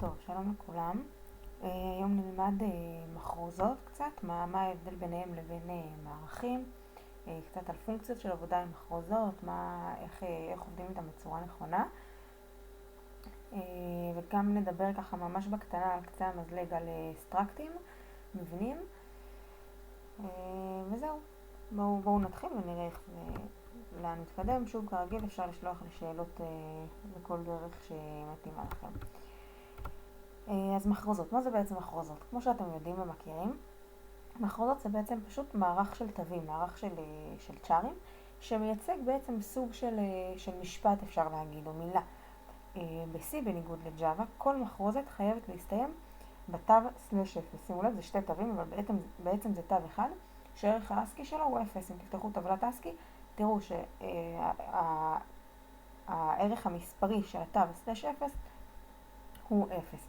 טוב, שלום לכולם. היום נלמד מחרוזות קצת, מה ההבדל ביניהם לבין מערכים, קצת על פונקציות של עבודה עם מחרוזות, איך עובדים איתם בצורה נכונה, וגם נדבר ככה ממש בקטנה על קצה המזלג על סטרקטים, מבנים, וזהו. בואו נתחיל ונראה לאן נתקדם. שוב, כרגיל אפשר לשלוח לי שאלות בכל דרך שמתאימה לכם. אז מחרוזות, מה זה בעצם מחרוזות? כמו שאתם יודעים ומכירים, מחרוזות זה בעצם פשוט מערך של תווים, מערך של צ'ארים, שמייצג בעצם סוג של משפט, אפשר להגיד, או מילה. ב-C, בניגוד לג'אווה, כל מחרוזת חייבת להסתיים בתו /0. שימו לב, זה שתי תווים, אבל בעצם זה תו אחד, שערך האסקי שלו הוא 0. אם תפתחו טבלת אסקי, תראו שהערך המספרי של התו /0 הוא 0.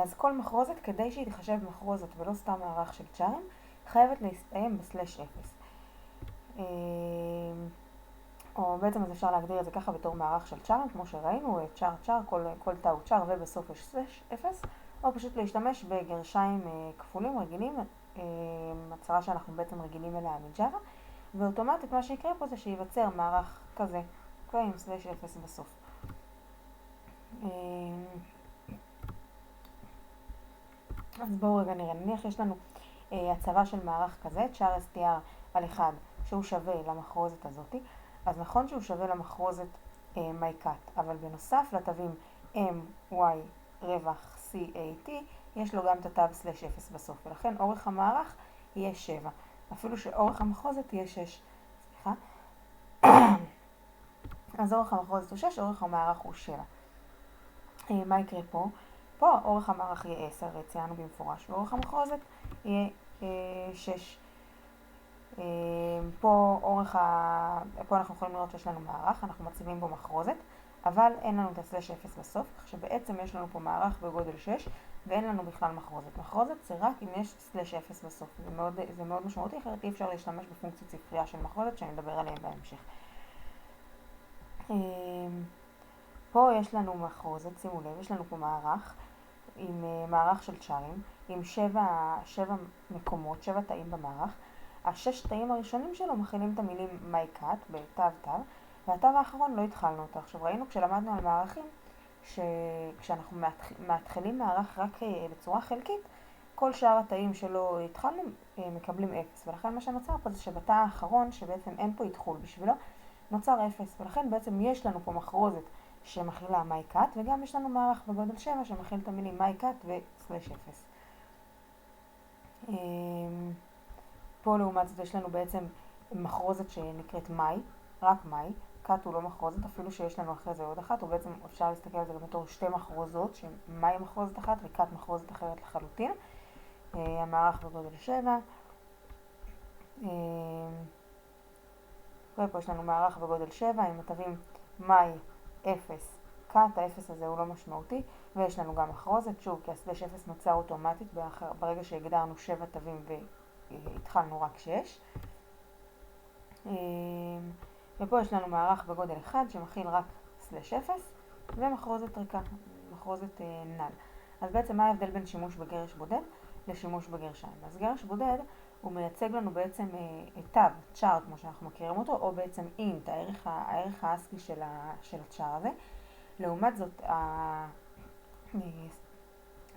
אז כל מחרוזת, כדי שהיא תחשב מחרוזת ולא סתם מערך של צ'ארים, חייבת להסתיים ב/0. או בעצם אז אפשר להגדיר את זה ככה בתור מערך של צ'ארים, כמו שראינו, צ'אר, כל תא הוא צ'אר ובסוף יש /0, או פשוט להשתמש בגרשיים כפולים רגילים, הצרה שאנחנו בעצם רגילים אליה מג'אווה, ואוטומטית מה שיקרה פה זה שייווצר מערך כזה, עם /0 בסוף. אז בואו רגע נראה, נניח יש לנו הצבה של מערך כזה, צ'אר str על 1, שהוא שווה למחרוזת הזאת, אז נכון שהוא שווה למחרוזת mycat, אבל בנוסף לתווים m, y, רווח, c, a, t, יש לו גם את התו /0 בסוף, ולכן אורך המערך יהיה 7, אפילו שאורך המחרוזת יהיה 6. סליחה. אז אורך המחרוזת הוא 6, אורך המערך הוא 7. מה יקרה פה? פה אורך המערך יהיה 10, ציינו במפורש, ואורך המחרוזת יהיה 6. פה אנחנו יכולים לראות שיש לנו מערך, אנחנו מציבים בו מחרוזת, אבל אין לנו את /0 בסוף, כך שבעצם יש לנו פה מערך בגודל 6, ואין לנו בכלל מחרוזת. מחרוזת זה רק אם יש /0 בסוף. זה מאוד משמעותי, אחרת אי אפשר להשתמש בפונקציות ספרייה של מחרוזת, שאני מדבר עליהן בהמשך. פה יש לנו מחרוזת, שימו לב, יש לנו פה מערך עם מערך של צ'ארים, עם 7 מקומות, 7 תאים במערך. השש תאים הראשונים שלו מכילים את המילים mycat בתו, והתו האחרון לא התחלנו אותו. עכשיו ראינו כשלמדנו על מערכים, שכשאנחנו מתחילים מערך רק בצורה חלקית, כל שאר התאים שלו התחלנו מקבלים 0, ולכן מה שנוצר פה זה שבתא האחרון, שבעצם אין פה התחול בשבילו, נוצר 0, ולכן בעצם יש לנו פה מחרוזת שמכילה mycat, וגם יש לנו מערך בגודל 7 שמכיל את המילים mycat ו/0. פה לעומת זאת יש לנו בעצם מחרוזת שנקראת my, רק my, cat הוא לא מחרוזת, אפילו שיש לנו אחרי זה עוד אחת, או בעצם אפשר להסתכל על זה בתור שתי מחרוזות, ש-my מחרוזת אחת ו-cat מחרוזת אחרת לחלוטין. המערך בגודל 7. ופה יש לנו מערך בגודל 7 עם התווים my 0, cat, ה-0 הזה הוא לא משמעותי, ויש לנו גם מחרוזת, שוב, כי ה/0 נוצר אוטומטית ברגע שהגדרנו 7 תווים והתחלנו רק 6. ופה יש לנו מערך בגודל 1 שמכיל רק /0 ומחרוזת ריקה, מחרוזת נל. אז בעצם מה ההבדל בין שימוש בגרש בודד לשימוש בגרשיים? אז גרש בודד הוא מייצג לנו בעצם תו, צ'אר כמו שאנחנו מכירים אותו, או בעצם אינט, הערך האסקי של הצ'אר הזה. לעומת זאת,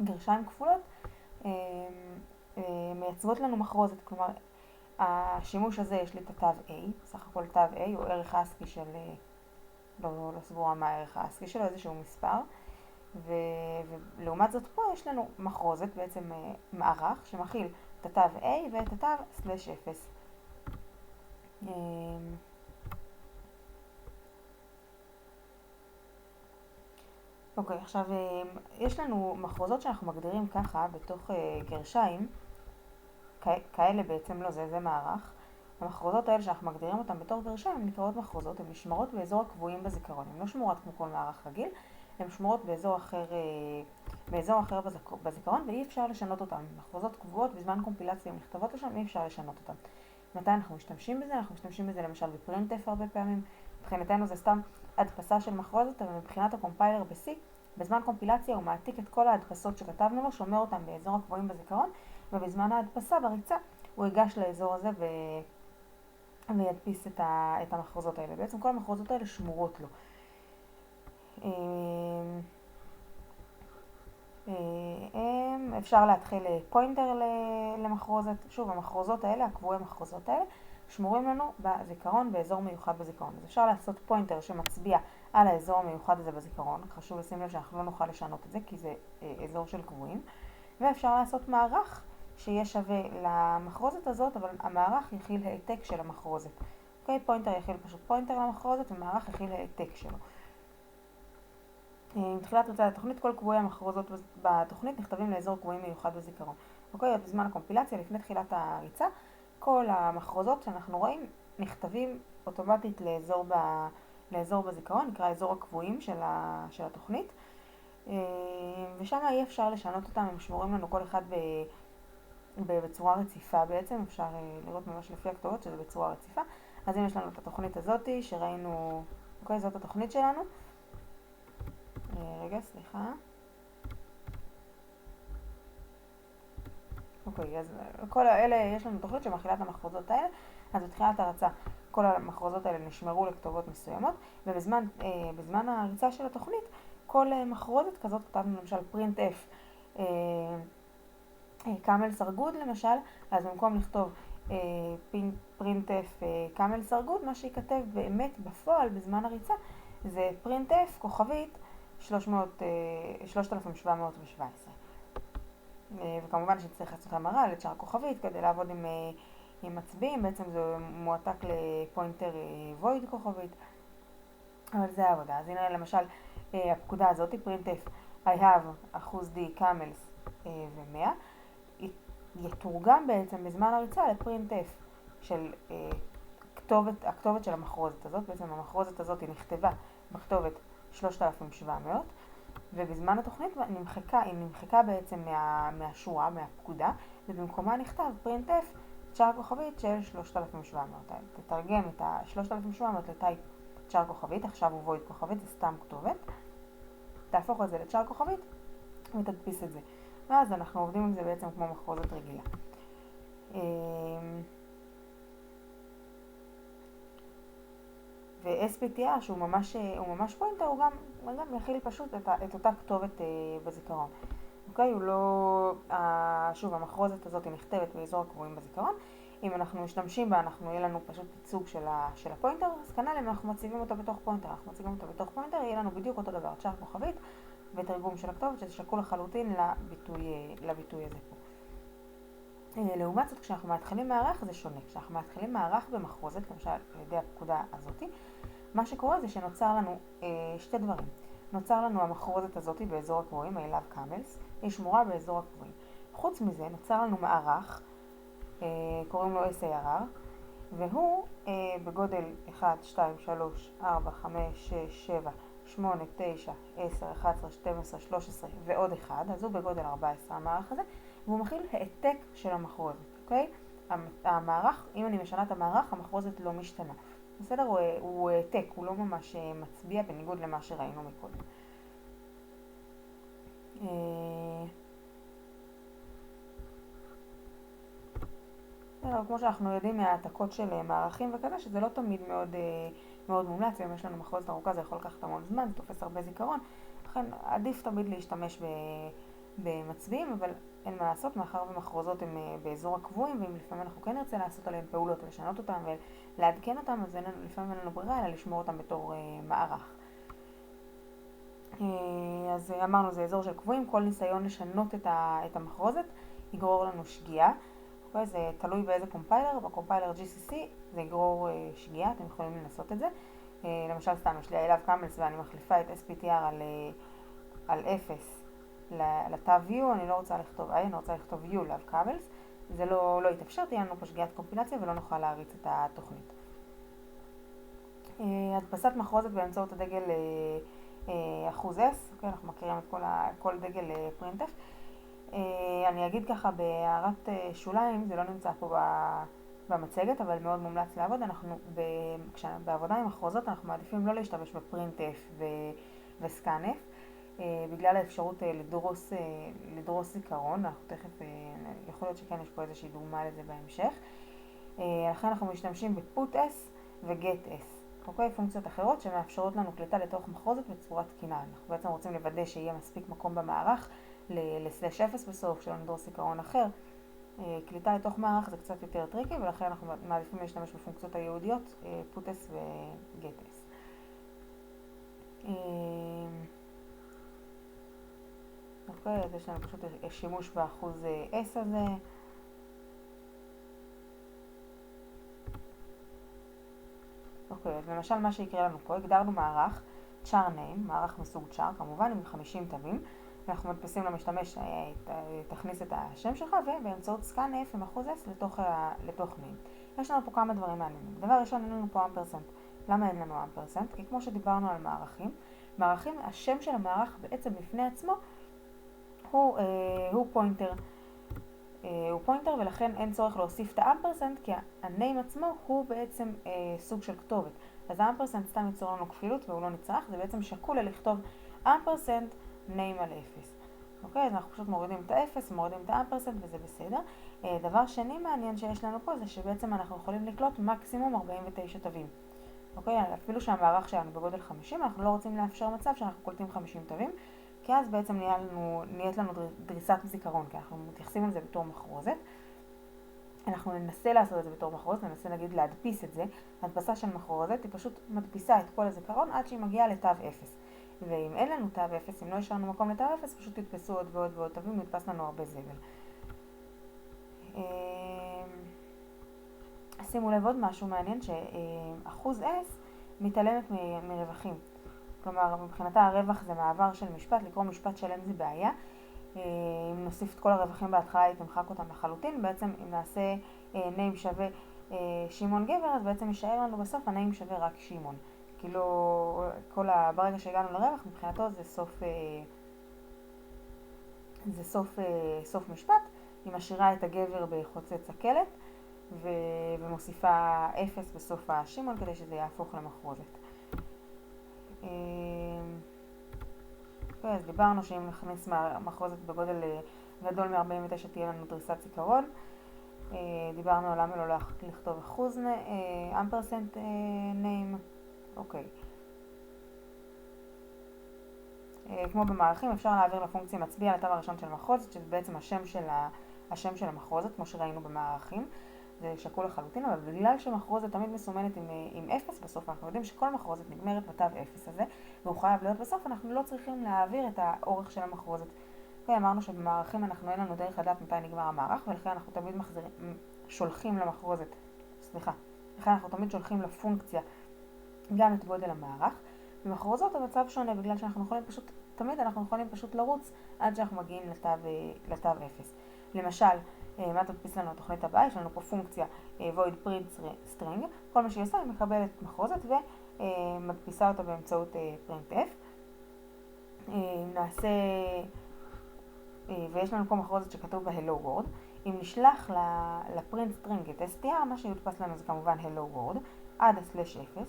גרשיים כפולות מייצגות לנו מחרוזת, כלומר השימוש הזה יש לי את התו A, סך הכל תו A הוא ערך האסקי של, לא סגורה מה הערך האסקי שלו, איזשהו מספר, ולעומת זאת פה יש לנו מחרוזת, בעצם מערך שמכיל את התו A ואת התו /0. אוקיי, עכשיו יש לנו מחרוזות שאנחנו מגדירים ככה בתוך גרשיים, כאלה בעצם לא, זה מערך. המחרוזות האלה שאנחנו מגדירים אותן בתור גרשיים הן נקראות מחרוזות, הן נשמרות באזור הקבועים בזיכרון, הן לא שמורות כמו כל מערך רגיל, הן שמורות באזור אחר בזיכרון ואי אפשר לשנות אותן. מחרוזות קבועות בזמן קומפילציה נכתבות לשם, אי אפשר לשנות אותן. מתי אנחנו משתמשים בזה? אנחנו משתמשים בזה למשל בפרינטף הרבה פעמים. מבחינתנו זה סתם הדפסה של מחרוזת, אבל מבחינת הקומפיילר ב-C בזמן קומפילציה הוא מעתיק את כל ההדפסות שכתבנו לו, שומר אותם באזור הקבועים בזיכרון, ובזמן ההדפסה בריצה הוא ייגש לאזור הזה וידפיס את המחרוזות האלה. בעצם כל המחרוזות האלה שמורות לו. אפשר להתחיל פוינטר למחרוזת. שוב, המחרוזות האלה, הקבועי המחרוזות האלה, שמורים לנו בזיכרון באזור מיוחד בזיכרון. אז אפשר לעשות פוינטר שמצביע על האזור המיוחד הזה בזיכרון. חשוב לשים לב שאנחנו לא נוכל לשנות את זה כי זה אזור של קבועים. ואפשר לעשות מערך שיהיה שווה למחרוזת הזאת, אבל המערך יכיל העתק של המחרוזת. אוקיי, פוינטר יכיל פשוט פוינטר למחרוזת, ומערך יכיל העתק שלו. עם תחילת ריצת התוכנית, כל קבועי המחרוזות בתוכנית נכתבים לאזור קבועים מיוחד בזיכרון. אוקיי, בזמן הקומפילציה, לפני תחילת הריצה, כל המחרוזות שאנחנו רואים נכתבים אוטומטית לאזור בזיכרון, נקרא אזור הקבועים של התוכנית, ושם אי אפשר לשנות אותם, הם שמורים לנו כל אחד בצורה רציפה בעצם, אפשר לראות ממש לפי הכתובות שזה בצורה רציפה. אז אם יש לנו את התוכנית הזאת שראינו, אוקיי, זאת התוכנית שלנו. רגע, סליחה. אוקיי, אז כל האלה, יש לנו תוכנית שמכילה את המחרוזות האלה, אז בתחילת הרצה כל המחרוזות האלה נשמרו לכתובות מסוימות, ובזמן הריצה של התוכנית, כל מחרוזת כזאת, כתבנו למשל print f, קאמל סרגוד למשל, אז במקום לכתוב print f קאמל סרגוד, מה שיכתב באמת בפועל בזמן הריצה, זה print f כוכבית 3717. וכמובן שצריך לעשות המרה לשאר כוכבית כדי לעבוד עם מצביעים, בעצם זה מועתק לפוינטר וויד כוכבית, אבל זה העבודה. אז הנה למשל הפקודה הזאת, print f I have %d camels ו-100, יתורגם בעצם בזמן הריצה לפרינט f של הכתובת של המחרוזת הזאת. בעצם המחרוזת הזאת היא נכתבה בכתובת 3700, ובזמן התוכנית היא נמחקה בעצם מהשורה, מהפקודה, ובמקומה נכתב print f צ'אר כוכבית של 3700. תתרגם את ה-3700 לטייפ צ'אר כוכבית, עכשיו הוא וויד כוכבית, זה סתם כתובת, תהפוך את זה לצ'אר כוכבית ותדפיס את זה. ואז אנחנו עובדים עם זה בעצם כמו מחרוזת רגילה. ו-SPTR שהוא ממש פוינטר, הוא גם יכיל פשוט את אותה כתובת בזיכרון. אוקיי, הוא לא... שוב, המחרוזת הזאת היא נכתבת באזור הקבועים בזיכרון. אם אנחנו משתמשים בה, יהיה לנו פשוט ייצוג של הפוינטר, אז כנ"ל אם אנחנו מציבים אותו בתוך פוינטר, יהיה לנו בדיוק אותו דבר, צ'אר כוכבית ותרגום של הכתובת, שזה שקול לחלוטין לביטוי הזה פה. לעומת זאת, כשאנחנו מתחילים מערך זה שונה. כשאנחנו מתחילים מערך במחרוזת, למשל על ידי הפקודה הזאת, מה שקורה זה שנוצר לנו שתי דברים. נוצר לנו המחרוזת הזאת באזור הקבועים, I love camels, היא שמורה באזור הקבועים. חוץ מזה נוצר לנו מערך, קוראים לו SARR, והוא בגודל 1, 2, 3, 4, 5, 6, 7, 8, 9, 10, 11, 12, 13 ועוד אחד, אז הוא בגודל 14 המערך הזה, והוא מכיל העתק של המחרוזת, אוקיי? המערך, אם אני משנה את המערך, המחרוזת לא משתנה. בסדר? הוא העתק, הוא לא ממש מצביע בניגוד למה שראינו מקודם. כמו שאנחנו יודעים מהעתקות של מערכים וכזה, שזה לא תמיד מאוד מומלץ, אם יש לנו מחרוזת ארוכה זה יכול לקחת המון זמן, זה תופס הרבה זיכרון, לכן עדיף תמיד להשתמש במצביעים, אבל אין מה לעשות, מאחר ומחרוזות הם באזור הקבועים, ואם לפעמים אנחנו כן נרצה לעשות עליהם פעולות ולשנות אותם ולעדכן אותם, אז לפעמים אין לנו ברירה, אלא לשמור אותם בתור מערך. אז אמרנו, זה אזור של קבועים, כל ניסיון לשנות את המחרוזת יגרור לנו שגיאה. זה תלוי באיזה קומפיילר, בקומפיילר GCC זה יגרור שגיאה, אתם יכולים לנסות את זה. למשל סתם, יש לי I love camels ואני מחליפה את SPTR על 0 לתו U, אני לא רוצה לכתוב I, אני רוצה לכתוב U love camels, זה לא יתאפשר, תהיה לנו פה שגיאת קומפילציה ולא נוכל להריץ את התוכנית. הדפסת מחרוזת באמצעות הדגל אחוז S, אנחנו מכירים את כל דגל printf. אני אגיד ככה בהערת שוליים, זה לא נמצא פה במצגת, אבל מאוד מומלץ לעבוד. בעבודה עם מחרוזות אנחנו מעדיפים לא להשתמש בפרינט F וסקן F, בגלל האפשרות לדרוס זיכרון, אנחנו תכף, יכול להיות שכן יש פה איזושהי דוגמה לזה בהמשך. לכן אנחנו משתמשים ב-put s ו-get s. אוקיי? פונקציות אחרות שמאפשרות לנו קליטה לתוך מחרוזת בצורה תקינה. אנחנו בעצם רוצים לוודא שיהיה מספיק מקום במערך ל/0 בסוף, שלא נדרוס זיכרון אחר. קליטה לתוך מערך זה קצת יותר טריקי, ולכן אנחנו מעדיפים להשתמש בפונקציות הייעודיות, put s ו-get s. אוקיי, אז יש לנו פשוט שימוש באחוז s הזה. אוקיי, אז למשל מה שיקרה לנו פה, הגדרנו מערך char name, מערך מסוג char, כמובן עם 50 תווים, ואנחנו מדפיסים למשתמש, תכניס את השם שלך, ובאמצעות scanf עם אחוז s לתוך name. יש לנו פה כמה דברים מעניינים. דבר ראשון, אין לנו פה אמפרסנט. למה אין לנו אמפרסנט? כי כמו שדיברנו על מערכים, השם של המערך בעצם בפני עצמו הוא פוינטר. הוא פוינטר, ולכן אין צורך להוסיף את האמפרסנט, כי הניים עצמו הוא בעצם סוג של כתובת. אז האמפרסנט סתם ייצור לנו כפילות והוא לא נצרך, זה בעצם שקול לכתוב אמפרסנט ניים על 0. אוקיי, אז אנחנו פשוט מורידים את ה-0, מורידים את האמפרסנט וזה בסדר. דבר שני מעניין שיש לנו פה זה שבעצם אנחנו יכולים לקלוט מקסימום 49 תווים. אוקיי, אפילו שהמערך שלנו בגודל 50, אנחנו לא רוצים לאפשר מצב שאנחנו קולטים 50 תווים, כי אז בעצם נהיית לנו דריסת זיכרון, כי אנחנו מתייחסים על זה בתור מחרוזת. אנחנו ננסה לעשות את זה בתור מחרוזת, ננסה נגיד להדפיס את זה. הדפסה של מחרוזת היא פשוט מדפיסה את כל הזיכרון עד שהיא מגיעה לתו 0. ואם אין לנו תו 0, אם לא יש לנו מקום לתו 0, פשוט תתפסו עוד ועוד ועוד תווים, נתפס לנו הרבה זבל. שימו לב עוד משהו מעניין, שאחוז s מתעלמת מרווחים. כלומר, מבחינתה הרווח זה מעבר של משפט, לקרוא משפט שלם זה בעיה. אם נוסיף את כל הרווחים בהתחלה, היא תמחק אותם לחלוטין. בעצם אם נעשה name שווה שמעון גבר, אז בעצם יישאר לנו בסוף הנame שווה רק שמעון. כאילו, ברגע שהגענו לרווח, מבחינתו זה סוף משפט. היא משאירה את הגבר בחוצץ הקלט, ומוסיפה 0 בסוף השמעון כדי שזה יהפוך למחרוזת. אז דיברנו שאם נכניס מחרוזת בגודל גדול מ-49 תהיה לנו דריסת זיכרון. דיברנו על למה לא לכתוב אחוז אמפרסנט ניים. אוקיי. כמו במערכים אפשר להעביר לפונקציה מצביע לתו הראשון של מחרוזת, שזה בעצם השם של המחרוזת, כמו שראינו במערכים. זה שקול לחלוטין, אבל בגלל שמחרוזת תמיד מסומנת עם 0 בסוף, אנחנו יודעים שכל מחרוזת נגמרת בתו 0 הזה, והוא חייב להיות בסוף, אנחנו לא צריכים להעביר את האורך של המחרוזת. אמרנו שבמערכים אין לנו דרך לדעת מתי נגמר המערך, ולכן אנחנו תמיד שולחים למחרוזת, לכן אנחנו תמיד שולחים לפונקציה גם את גודל המערך. במחרוזות המצב שונה, בגלל שאנחנו יכולים תמיד אנחנו יכולים פשוט לרוץ עד שאנחנו מגיעים לתו 0. למשל, מה תדפיס לנו התוכנית הבאה? יש לנו פה פונקציה void print string. כל מה שהיא עושה, היא מקבלת מחרוזת ומדפיסה אותה באמצעות printf. ויש לנו פה מחרוזת שכתוב בה hello world. אם נשלח לפרינט סטרינג את str, מה שיודפס לנו זה כמובן hello world עד /0.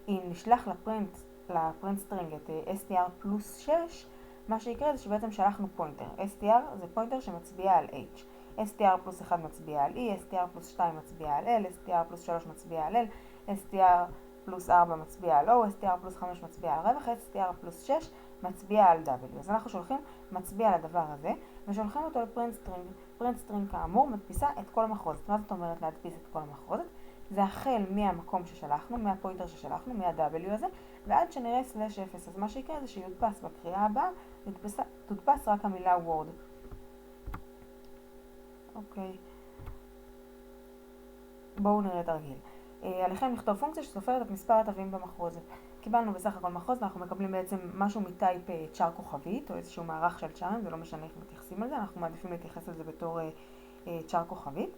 אם נשלח לפרינט סטרינג את str פלוס 6, מה שיקרה זה שבעצם שלחנו פוינטר. str זה פוינטר שמצביע על h. str פלוס 1 מצביע על e, str פלוס 2 מצביע על l, str פלוס 3 מצביע על l, str פלוס 4 מצביע על o, str פלוס 5 מצביע על רווח, str פלוס 6 מצביע על w. אז אנחנו שולחים מצביע על הדבר הזה, ושולחים אותו לפרינט סטרינג. פרינט סטרינג כאמור מדפיסה את כל המחרוזת. מה זאת אומרת להדפיס את כל המחרוזת? זה החל מהמקום ששלחנו, מהפוינטר ששלחנו, מה-w הזה, ועד שנראה /0. אז מה שיקרה זה שיודפס בקריאה הבאה, תודפס רק המילה word. אוקיי. בואו נראה תרגיל. עליכם לכתוב פונקציה שסופרת את מספר התווים במחרוזת. קיבלנו בסך הכל מחרוזת, אנחנו מקבלים בעצם משהו מטייפ צ'אר כוכבית, או איזשהו מערך של צ'ארים, זה לא משנה איך מתייחסים על זה, אנחנו מעדיפים להתייחס על זה בתור צ'אר כוכבית.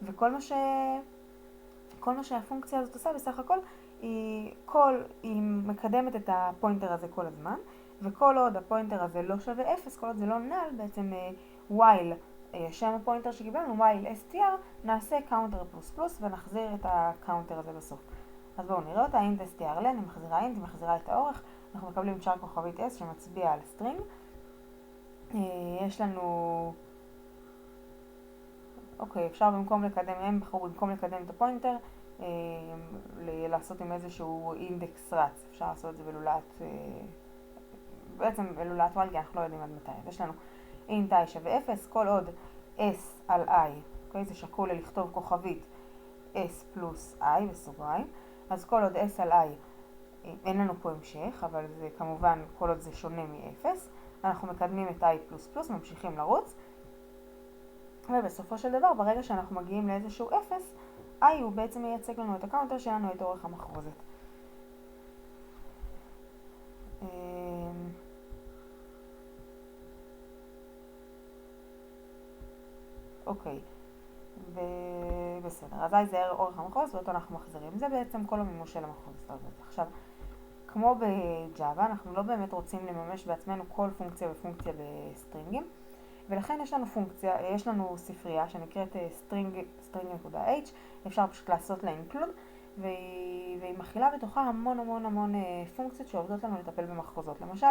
וכל מה שהפונקציה הזאת עושה בסך הכל, היא מקדמת את הפוינטר הזה כל הזמן, וכל עוד הפוינטר הזה לא שווה 0, כל עוד זה לא נל, בעצם while שם הפוינטר שקיבלנו, while str, נעשה counter פלוס פלוס ונחזיר את הקאונטר הזה בסוף. אז בואו נראה אותה, int str len, היא מחזירה int, היא מחזירה את האורך, אנחנו מקבלים char כוכבית s שמצביע על סטרינג. יש לנו, אוקיי, אפשר במקום לקדם, הם בחרו במקום לקדם את הפוינטר, לעשות עם איזשהו אינדקס רץ. אפשר לעשות את זה בלולת, בעצם בלולת y, כי אנחנו לא יודעים עד מתי. יש לנו int i שווה 0, כל עוד s על i, אוקיי, זה שקול לכתוב כוכבית s פלוס i בסוגריים, אז כל עוד s על i, אין לנו פה המשך, אבל זה כמובן כל עוד זה שונה מ-0, אנחנו מקדמים את i++, ממשיכים לרוץ, ובסופו של דבר, ברגע שאנחנו מגיעים לאיזשהו 0, i הוא בעצם מייצג לנו את הקאונטר שלנו, את אורך המחרוזת. אוקיי, בסדר, אז i זה אורך המחרוזת, ואותו אנחנו מחזירים. זה בעצם כל המימוש של המחרוזת הזאת. עכשיו, כמו בג'אווה, אנחנו לא באמת רוצים לממש בעצמנו כל פונקציה ופונקציה בסטרינגים, ולכן יש לנו פונקציה, יש לנו ספרייה שנקראת string.h, אפשר פשוט לעשות לה include, והיא מכילה בתוכה המון פונקציות שעובדות לנו לטפל במחרוזות. למשל,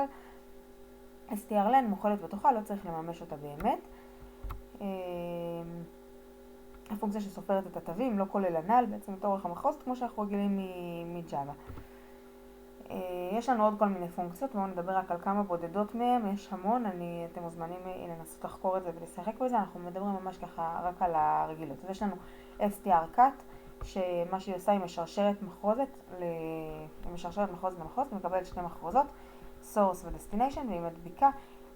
strlen מוכלת בתוכה, לא צריך לממש אותה באמת. הפונקציה שסופרת את התווים, לא כולל הנ"ל, בעצם את אורך המחרוזת, כמו שאנחנו רגילים מג'אווה. יש לנו עוד כל מיני פונקציות, בואו נדבר רק על כמה בודדות מהם, יש המון, אתם מוזמנים לנסות לחקור את זה ולשחק בזה, אנחנו מדברים ממש ככה רק על הרגילות. אז יש לנו strcut, שמה שהיא עושה היא משרשרת מחרוזת למחרוזת, מקבלת שתי מחרוזות, source ו-destination, והיא מדביקה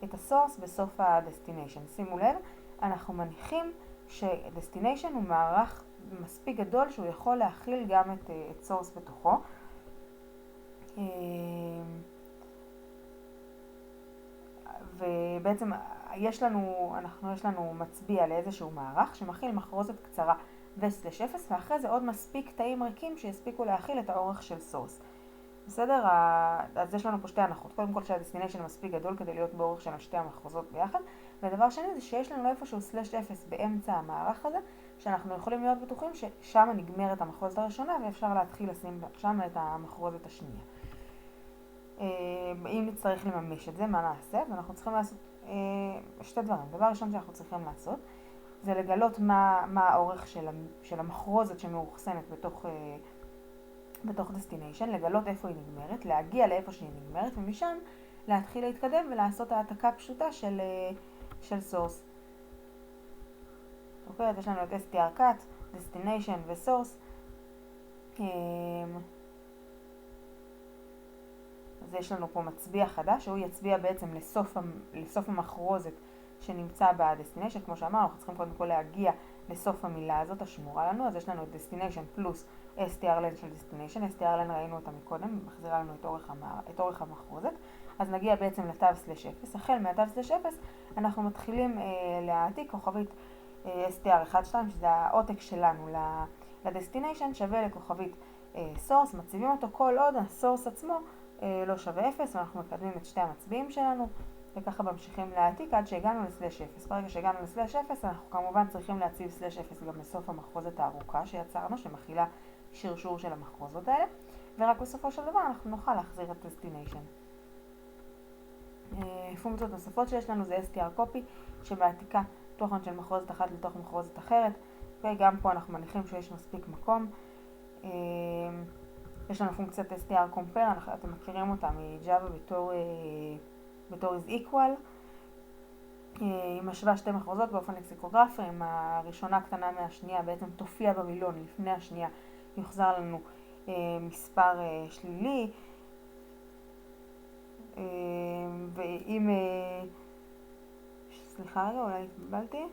את ה-source בסוף ה-destination. שימו לב, אנחנו מניחים ש-destination הוא מערך מספיק גדול שהוא יכול להכיל גם את source בתוכו. ובעצם יש לנו מצביע לאיזשהו מערך שמכיל מחרוזת קצרה ו/0, ואחרי זה עוד מספיק תאים ריקים שיספיקו להכיל את האורך של source. בסדר? אז יש לנו פה שתי הנחות. קודם כל שהדסטינשן מספיק גדול כדי להיות באורך של שתי המחרוזות ביחד, ודבר שני זה שיש לנו איפשהו /0 באמצע המערך הזה, שאנחנו יכולים להיות בטוחים ששם נגמרת המחרוזת הראשונה ואפשר להתחיל לשים שם את המחרוזת השנייה. אם נצטרך לממש את זה, מה נעשה? ואנחנו צריכים לעשות שתי דברים. דבר ראשון שאנחנו צריכים לעשות זה לגלות מה האורך של המחרוזת שמאוחסנת בתוך destination, לגלות איפה היא נגמרת, להגיע לאיפה שהיא נגמרת, ומשם להתחיל להתקדם ולעשות העתקה פשוטה של source. אוקיי, אז יש לנו את strcut, destination ו-source. אז יש לנו פה מצביע חדש, שהוא יצביע בעצם לסוף המחרוזת שנמצא ב-destination. כמו שאמרנו, אנחנו צריכים קודם כל להגיע לסוף המילה הזאת השמורה לנו, אז יש לנו את destination פלוס strlen של destination. strlen ראינו אותה מקודם, מחזירה לנו את אורך המחרוזת. אז נגיע בעצם לתו /0. החל מהתו /0 אנחנו מתחילים להעתיק כוכבית str12, שזה העותק שלנו ל-destination, שווה לכוכבית source, מציבים אותו כל עוד ה-source עצמו לא שווה 0, ואנחנו מקדמים את שתי המצביעים שלנו, וככה ממשיכים להעתיק עד שהגענו ל/0. ברגע שהגענו ל/0, אנחנו כמובן צריכים להציב /0 גם בסוף המחרוזת הארוכה שיצרנו, שמכילה שרשור של המחרוזות האלה, ורק בסופו של דבר אנחנו נוכל להחזיר את destination. פונקציות נוספות שיש לנו זה strcopy, שמעתיקה תוכן של מחרוזת אחת לתוך מחרוזת אחרת, וגם פה אנחנו מניחים שיש מספיק מקום. יש לנו פונקציית strcompare, אתם מכירים אותה מג'אווה בתור is equal. היא משווה שתי מחרוזות באופן לקסיקוגרפי, אם הראשונה קטנה מהשנייה בעצם תופיע במילון לפני השנייה, יוחזר לנו מספר שלילי. ואם, סליחה רגע, אולי התבלבלתי.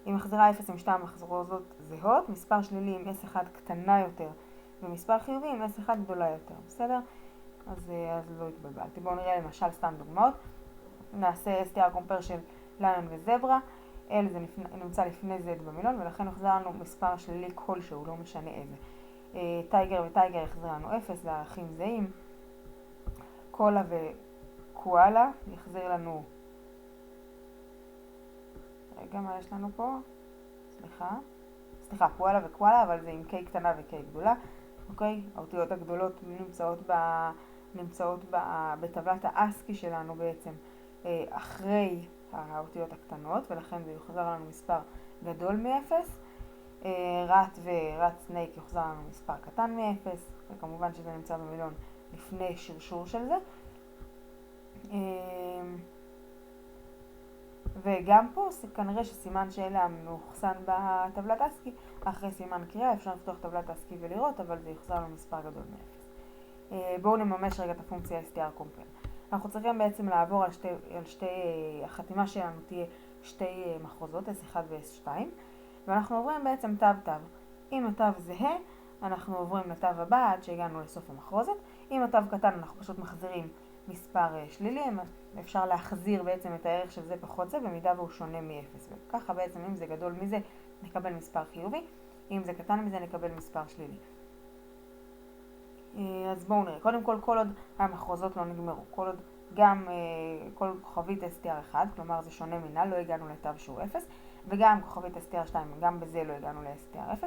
היא מחזירה 0 עם שתי המחרוזות זהות, מספר שלילי עם S1 קטנה יותר, ומספר חיובי עם S1 גדולה יותר, בסדר? אז לא התבלבלתי. בואו נראה למשל סתם דוגמאות. נעשה strcompare של ליון וזברה. L זה נמצא לפני Z במילון, ולכן יחזיר לנו מספר שלילי כלשהו, לא משנה איזה. טייגר וטייגר יחזיר לנו 0, זה ערכים זהים. קולה וקואלה יחזיר לנו, רגע, מה יש לנו פה? סליחה, קואלה וקואלה, אבל זה עם K קטנה ו-K גדולה. אוקיי, האותיות הגדולות נמצאות נמצאות בטבלת האסקי שלנו בעצם אחרי האותיות הקטנות, ולכן זה יוחזר לנו מספר גדול מ-0. רת ורט סנייק יוחזר לנו מספר קטן מ-0, וכמובן שזה נמצא במילון לפני שרשור של זה. וגם פה כנראה שסימן שאלה מאוחסן בטבלת אסקי, אחרי סימן קריאה אפשר לפתוח טבלת אסקי ולראות, אבל זה יוחזר לנו מספר גדול מ-0. בואו נממש רגע את הפונקציה str_compare. אנחנו צריכים בעצם לעבור על החתימה שלנו תהיה שתי מחרוזות, S1 ו-S2, ואנחנו עוברים בעצם תו. אם התו זהה, אנחנו עוברים לתו הבא עד שהגענו לסוף המחרוזת. אם התו קטן, אנחנו פשוט מחזירים מספר שלילי, אפשר להחזיר בעצם את הערך של זה פחות זה, במידה והוא שונה מ-0. וככה בעצם אם זה גדול מזה, נקבל מספר חיובי, אם זה קטן מזה, נקבל מספר שלילי. אז בואו נראה. קודם כל עוד המחרוזות לא נגמרו, כל עוד גם כל כוכבית str1, כלומר זה שונה מנל, לא הגענו לתו שהוא 0, וגם כוכבית str2, גם בזה לא הגענו ל-str0,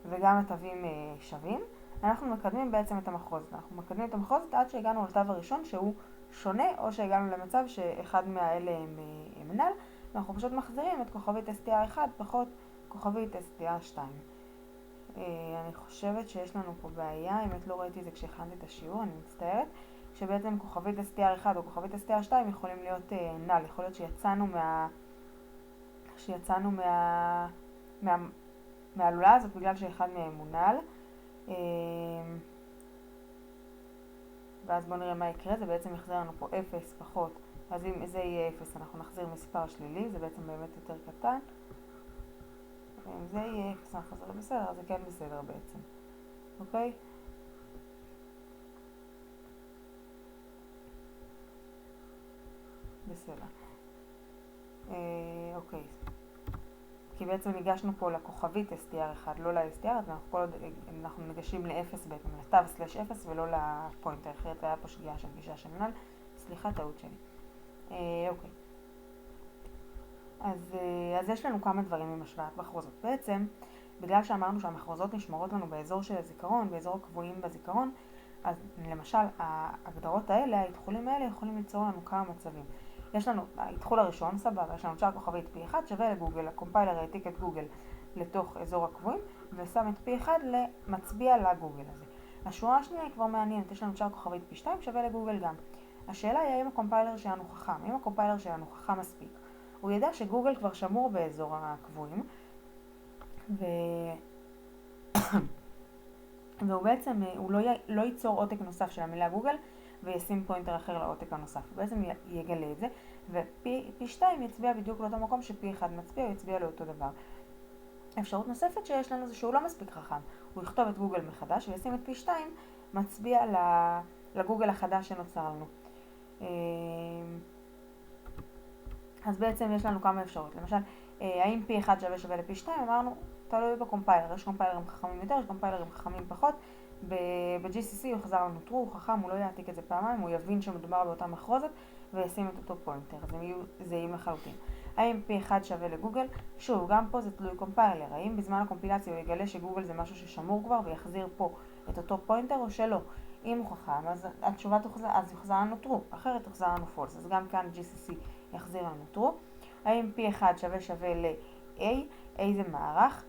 וגם התווים שווים. אנחנו מקדמים בעצם את המחרוזת. אנחנו מקדמים את המחרוזת עד שהגענו לתו הראשון שהוא שונה, או שהגענו למצב שאחד מהאלה הם נל, ואנחנו פשוט מחזירים את כוכבית str1 פחות כוכבית str2. אני חושבת שיש לנו פה בעיה, אם את לא ראיתי את זה כשהכנתי את השיעור, אני מצטערת, שבעצם כוכבית str1 או כוכבית str2 יכולים להיות נל. יכול להיות שיצאנו מהעלולה הזאת בגלל שאחד מהם הוא נל. ואז בואו נראה מה יקרה, זה בעצם יחזיר לנו פה 0 פחות, אז אם זה יהיה 0 אנחנו נחזיר מספר שלילי, זה בעצם באמת יותר קטן. אם זה יהיה 0 אנחנו נחזיר בסדר, אז זה כן בסדר בעצם. אוקיי? בסדר. אוקיי. כי בעצם ניגשנו פה לכוכבית str1, לא ל-str, אז אנחנו ניגשים ל-0 בעצם, לתו/0 ולא לפוינטר, אחרת היה פה שגיאה של גישה של נל, סליחה, טעות שלי. אוקיי. אז יש לנו כמה דברים עם השוואת מחרוזות. בעצם, בגלל שאמרנו שהמחרוזות נשמרות לנו באזור של הזיכרון, באזור הקבועים בזיכרון, אז למשל ההגדרות האלה, ההתחולים האלה יכולים ליצור לנו כמה מצבים. יש לנו, ההתחול הראשון, סבבה, יש לנו שער כוכבית P1 שווה לגוגל, הקומפיילר העתיק את גוגל לתוך אזור הקבועים, ושם את P1 למצביע לגוגל הזה. השורה השנייה היא כבר מעניינת, יש לנו שער כוכבית P2 שווה לגוגל גם. השאלה היא האם הקומפיילר שלנו חכם, אם הקומפיילר שלנו חכם מספיק. הוא ידע שגוגל כבר שמור באזור הקבועים, והוא בעצם, הוא לא ייצור עותק נוסף של המילה גוגל, וישים פוינטר אחר לעותק הנוסף. הוא בעצם יגלה את זה, ו-P2 יצביע בדיוק לאותו מקום ש-P1 מצביע, הוא יצביע לאותו דבר. אפשרות נוספת שיש לנו זה שהוא לא מספיק חכם. הוא יכתוב את גוגל מחדש וישים את P2 מצביע לגוגל החדש שנוצר לנו. אז בעצם יש לנו כמה אפשרות. למשל, האם P1 שווה ל-P2? אמרנו, תלוי בקומפיילר. יש קומפיילרים חכמים יותר, יש קומפיילרים חכמים פחות. ב-GCC הוא יחזר לנו true, הוא חכם, הוא לא יעתיק את זה פעמיים, הוא יבין שמדובר באותה מחרוזת וישים את אותו פוינטר, אז הם יהיו זהים לחלוטין. האם P1 שווה לגוגל? שוב, גם פה זה תלוי קומפיילר. האם בזמן הקומפילציה הוא יגלה שגוגל זה משהו ששמור כבר ויחזיר פה את אותו פוינטר או שלא? אם הוא חכם, אז התשובה יחזר לנו true, אחרת יחזר לנו false, אז גם כאן GCC יחזיר לנו true. האם P1 שווה ל-A? A זה מערך.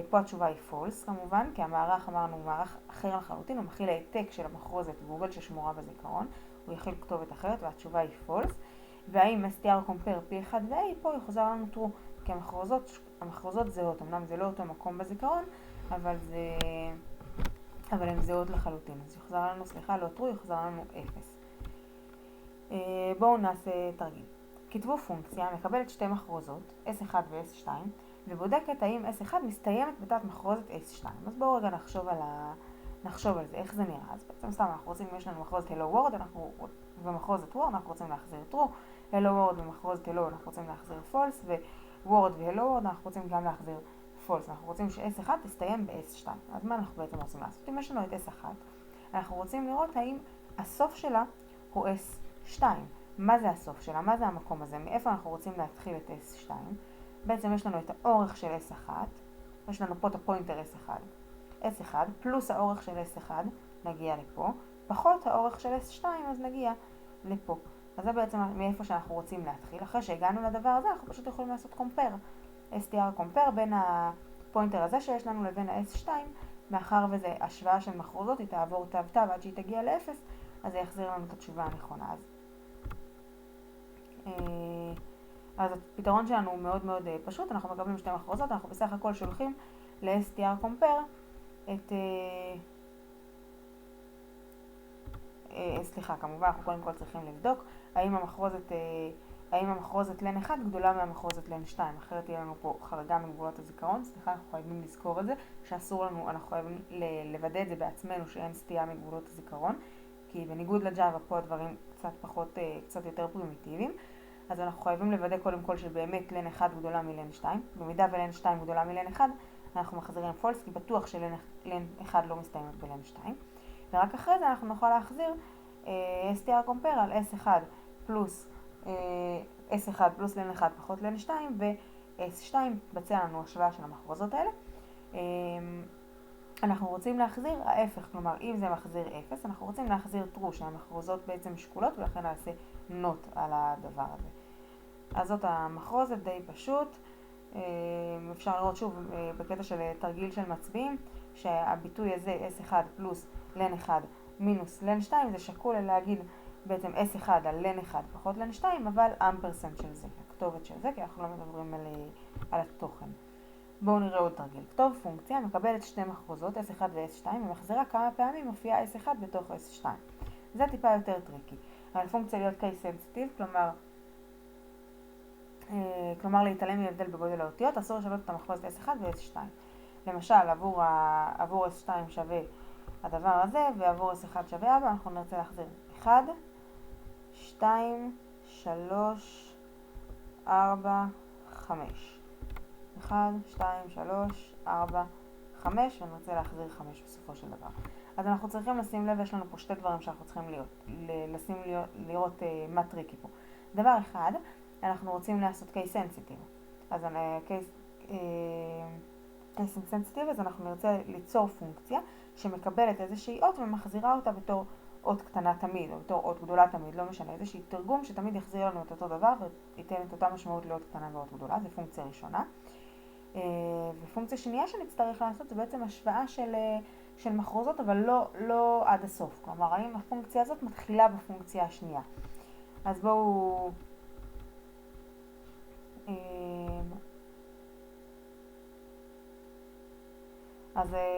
פה התשובה היא false כמובן, כי המערך אמרנו הוא מערך אחר לחלוטין, הוא מכיל העתק של המחרוזת גוגל ששמורה בזיכרון, הוא יכיל כתובת אחרת והתשובה היא false. והאם str_compare P1 ו-A, פה יחזר לנו true, כי המחרוזות זהות, אמנם זה לא אותו מקום בזיכרון, אבל הן זהות לחלוטין, אז יחזר לנו, לא true, יחזר לנו 0. בואו נעשה תרגיל. כתבו פונקציה מקבלת שתי מחרוזות, S1 ו-S2, ובודקת האם S1 מסתיימת בתת מחרוזת S2. אז בואו רגע נחשוב על זה, איך זה נראה. אז בעצם סתם אנחנו רוצים, יש לנו מחרוזת Hello World, ומחרוזת World אנחנו רוצים להחזיר true, Hello World ומחרוזת Hello אנחנו רוצים להחזיר false, ו-World ו-Hello World אנחנו רוצים גם להחזיר false. אנחנו רוצים ש-S1 תסתיים ב-S2. אז מה אנחנו בעצם רוצים לעשות? אם יש לנו את S1, אנחנו רוצים לראות האם הסוף שלה הוא S2. מה זה הסוף שלה? מה זה המקום הזה? מאיפה אנחנו רוצים להתחיל את S2? בעצם יש לנו את האורך של S1, יש לנו פה את הפוינטר S1, S1 פלוס האורך של S1 נגיע לפה, פחות האורך של S2 אז נגיע לפה. אז זה בעצם מאיפה שאנחנו רוצים להתחיל. אחרי שהגענו לדבר הזה אנחנו פשוט יכולים לעשות compare, str compare בין הפוינטר הזה שיש לנו לבין ה-S2, מאחר וזה השוואה של מחרוזות, היא תעבור תו תו עד שהיא תגיע ל-0, אז זה יחזיר לנו את התשובה הנכונה. אז הפתרון שלנו הוא מאוד מאוד פשוט, אנחנו מקבלים שתי מחרוזות, אנחנו בסך הכל שולחים ל-str compare את... סליחה, כמובן אנחנו קודם כל צריכים לבדוק האם המחרוזת לן 1 גדולה מהמחרוזת לן 2, אחרת תהיה לנו פה חריגה מגבולות הזיכרון. סליחה, אנחנו חייבים לזכור את זה, שאסור לנו, אנחנו חייבים לוודא את זה בעצמנו שאין סטייה מגבולות הזיכרון, כי בניגוד לג'אווה פה הדברים קצת יותר פרימיטיביים, אז אנחנו חייבים לוודא קודם כל שבאמת לן 1 גדולה מלן 2, במידה ולן 2 גדולה מלן 1 אנחנו מחזירים false, כי בטוח שלן 1 לא מסתיימת בלן 2, ורק אחרי זה אנחנו נוכל להחזיר str compare על s1 פלוס s1 פלוס לן 1 פחות לן 2, ו-s2 בצע לנו השוואה של המחרוזות האלה. אנחנו רוצים להחזיר ההפך, כלומר אם זה מחזיר 0 אנחנו רוצים להחזיר true, שהמחרוזות בעצם שקולות, ולכן נעשה not על הדבר הזה. אז זאת המחרוזת, די פשוט. אפשר לראות שוב בקטע של תרגיל של מצביעים שהביטוי הזה s1 פלוס לן 1 מינוס לן 2 זה שקול להגיד בעצם s1 על לן 1 פחות לן 2, אבל אמפרסנט של זה, הכתובת של זה, כי אנחנו לא מדברים על התוכן. בואו נראה עוד תרגיל. כתוב פונקציה מקבלת שתי מחרוזות s1 ו-s2 ומחזירה כמה פעמים מופיעה s1 בתוך s2. זה טיפה יותר טריקי. אבל פונקציה להיות case sensitive, כלומר להתעלם מהבדל בגודל האותיות, אסור לשנות את המחרוזת s1 ו-s2. למשל עבור s2 שווה הדבר הזה, ועבור s1 שווה 4, אנחנו נרצה להחזיר 1, 2, 3, 4, 5. 1, 2, 3, 4, 5, ונרצה להחזיר 5 בסופו של דבר. אז אנחנו צריכים לשים לב, יש לנו פה שתי דברים שאנחנו צריכים לראות מה טריקי פה. דבר אחד, אנחנו רוצים לעשות case sensitive. אז case sensitive, אז אנחנו נרצה ליצור פונקציה שמקבלת איזושהי אות ומחזירה אותה בתור אות קטנה תמיד, או בתור אות גדולה תמיד, לא משנה, איזושהי תרגום שתמיד יחזיר לנו את אותו דבר וייתן את אותה משמעות לאות קטנה ואות גדולה. זה פונקציה ראשונה. ופונקציה שנייה שנצטרך לעשות זה בעצם השוואה של מחרוזות, אבל לא עד הסוף. כלומר, האם הפונקציה הזאת מתחילה בפונקציה השנייה. אז בואו...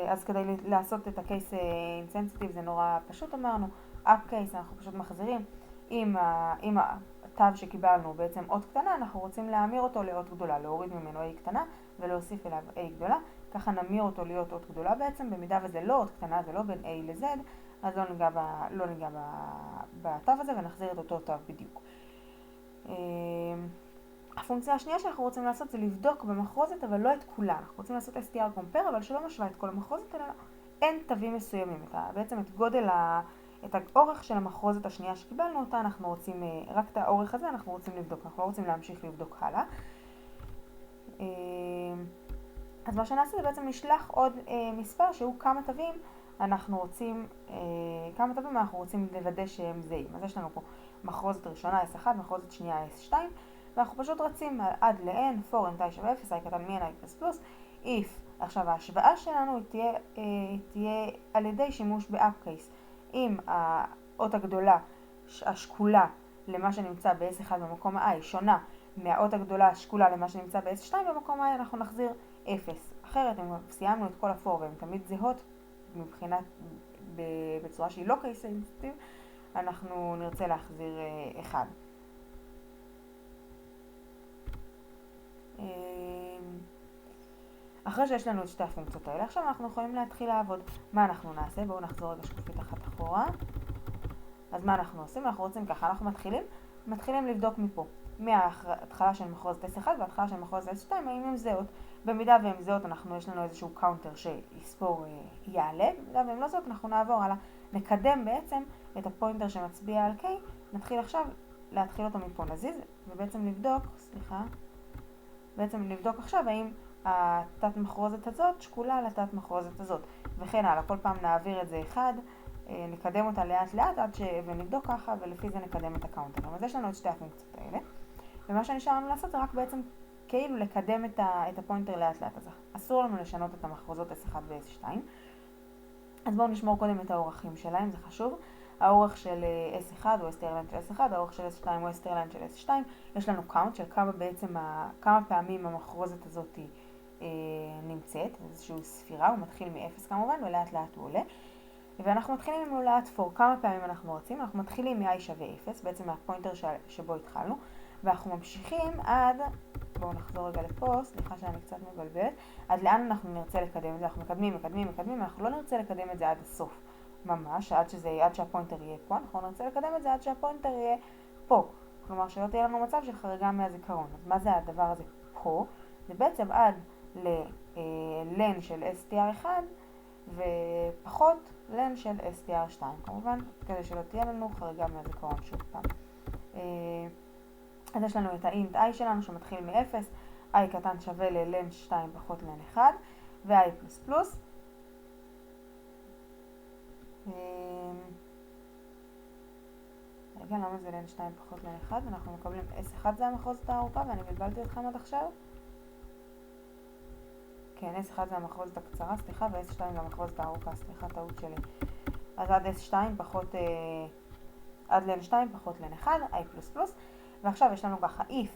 אז כדי לעשות את ה-case insensitive זה נורא פשוט, אמרנו, up-case אנחנו פשוט מחזירים, אם התו שקיבלנו בעצם אות קטנה, אנחנו רוצים להמיר אותו לאות גדולה, להוריד ממנו a קטנה ולהוסיף אליו a גדולה, ככה נמיר אותו להיות אות גדולה בעצם, במידה וזה לא אות קטנה, זה לא בין a ל-z, אז לא ניגע בתו הזה ונחזיר את אותו תו בדיוק. הפונקציה השנייה שאנחנו רוצים לעשות זה לבדוק במחרוזת, אבל לא את כולה. אנחנו רוצים לעשות str compare, אבל שלא משווה את כל המחרוזת, אלא אין תווים מסוימים. בעצם את האורך של המחרוזת השנייה שקיבלנו אותה, אנחנו רוצים, רק את האורך הזה אנחנו רוצים לבדוק. אנחנו לא רוצים להמשיך לבדוק הלאה. אז מה שנעשה זה בעצם נשלח עוד מספר שהוא כמה תווים אנחנו רוצים לוודא שהם זהים. אז יש לנו פה מחרוזת ראשונה S1, מחרוזת שנייה S2, ואנחנו פשוט רצים עד ל-n, for n i שווה 0, i קטן מ-n i פלוס פלוס, if. עכשיו ההשוואה שלנו תהיה על ידי שימוש ב-upcase. אם האות הגדולה השקולה למה שנמצא ב-S1 במקום ה-i שונה מהאות הגדולה השקולה למה שנמצא ב-S2 במקום ה-i, אנחנו נחזיר 0. אחרת אם סיימנו את כל ה-for והן תמיד זהות מבחינת בצורה שהיא לא case sensitive, אנחנו נרצה להחזיר 1. אחרי שיש לנו את שתי הפונקציות האלה, עכשיו אנחנו יכולים להתחיל לעבוד. מה אנחנו נעשה? בואו נחזור רגע שקופית אחת אחורה. אז מה אנחנו עושים? אנחנו רוצים ככה, אנחנו מתחילים לבדוק מפה, מההתחלה של מחרוזת S1 וההתחלה של מחרוזת S2, האם הם זהות. במידה והם זהות, יש לנו איזשהו קאונטר שיספור יעלה, במידה והם לא זהות, אנחנו נעבור הלאה. נקדם בעצם את הפוינטר שמצביע על K, נתחיל עכשיו להתחיל אותו מפה, נזיז, ובעצם לבדוק עכשיו האם התת מחרוזת הזאת שקולה לתת מחרוזת הזאת, וכן הלאה. כל פעם נעביר את זה אחד, נקדם אותה לאט לאט ונבדוק ככה, ולפי זה נקדם את הקאונטרים. אז יש לנו את שתי הפונקציות האלה, ומה שנשאר לנו לעשות זה רק בעצם כאילו לקדם את הפוינטר לאט לאט. אז אסור לנו לשנות את המחרוזות S1 ו-S2. אז בואו נשמור קודם את האורכים שלהם, זה חשוב. האורך של S1 הוא S-Terland של S1, האורך של S2 הוא S-Terland של S2. יש לנו קאונט של כמה פעמים המחרוזת הזאת נמצאת, איזושהי ספירה, הוא מתחיל מ-0 כמובן, ולאט לאט הוא עולה. ואנחנו מתחילים עם לולאת for, כמה פעמים אנחנו רוצים, אנחנו מתחילים מ-i שווה 0, בעצם מהפוינטר שבו התחלנו, ואנחנו ממשיכים עד, בואו נחזור רגע לפה, סליחה שאני קצת מבלבלת, עד לאן אנחנו נרצה לקדם את זה, אנחנו מקדמים, אנחנו לא נרצה לקדם את זה עד הסוף, ממש, עד שהפוינטר יהיה פה, אנחנו נרצה לקדם את זה עד שהפוינטר יהיה פה, כלומר שלא תהיה לנו מצב של חריגה מהזיכרון. אז מה זה הדבר הזה פה? זה בעצם עד ל-len של str1 ופחות len של str2, כמובן, כדי שלא תהיה לנו חריגה מהזיכרון שוב פעם. אז יש לנו את ה-int i שלנו שמתחיל מ-0, i קטן שווה ל-len 2 פחות len 1, ו-i פלוס פלוס. רגע, למה זה len 2 פחות len 1? אנחנו מקבלים s1 זה המחרוזת הארוכה, ואני בלבלתי אתכם עד עכשיו. כן, S1 זה המחרוזת הקצרה, סליחה, ו-S2 זה המחרוזת הארוכה, סליחה, טעות שלי. אז עד S2 פחות, עד len 2 פחות len 1, i פלוס פלוס, ועכשיו יש לנו ככה if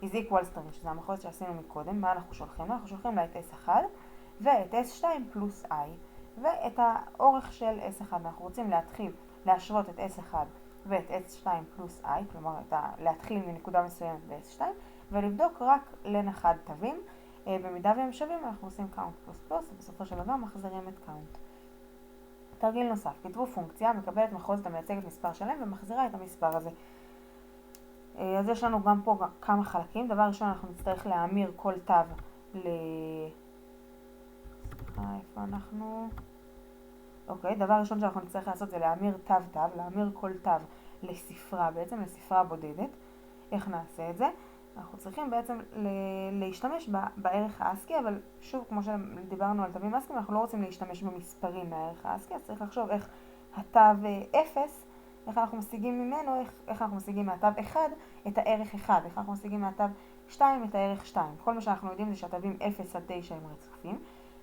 is equals to, שזה המחרוזת שעשינו מקודם, מה אנחנו שולחים לה? אנחנו שולחים לה את S1 ואת S2 פלוס i, ואת האורך של S1. אנחנו רוצים להשוות את S1 ואת S2 פלוס i, כלומר להתחיל מנקודה מסוימת ב-S2, ולבדוק רק len 1 תווים. במידה והם שווים אנחנו עושים count פלוס פלוס, ובסופו של דבר מחזירים את count. תרגיל נוסף, כתבו פונקציה, מקבלת מחרוזת המייצגת מספר שלם ומחזירה את המספר הזה. אז יש לנו גם פה כמה חלקים. דבר ראשון, אנחנו נצטרך להמיר כל תו איפה אנחנו? אוקיי, דבר ראשון שאנחנו נצטרך לעשות זה להמיר תו, להמיר כל תו לספרה, בעצם לספרה בודדת. איך נעשה את זה? אנחנו צריכים בעצם להשתמש בערך האסקי, אבל שוב, כמו שדיברנו על תווים אסקיים, אנחנו לא רוצים להשתמש במספרים מהערך האסקי, אז צריך לחשוב איך התו 0, איך אנחנו משיגים ממנו, איך אנחנו משיגים מהתו 1 את הערך 1, איך אנחנו משיגים מהתו 2 את הערך 2. כל מה שאנחנו יודעים זה שהתווים 0 עד 9 הם רצופים,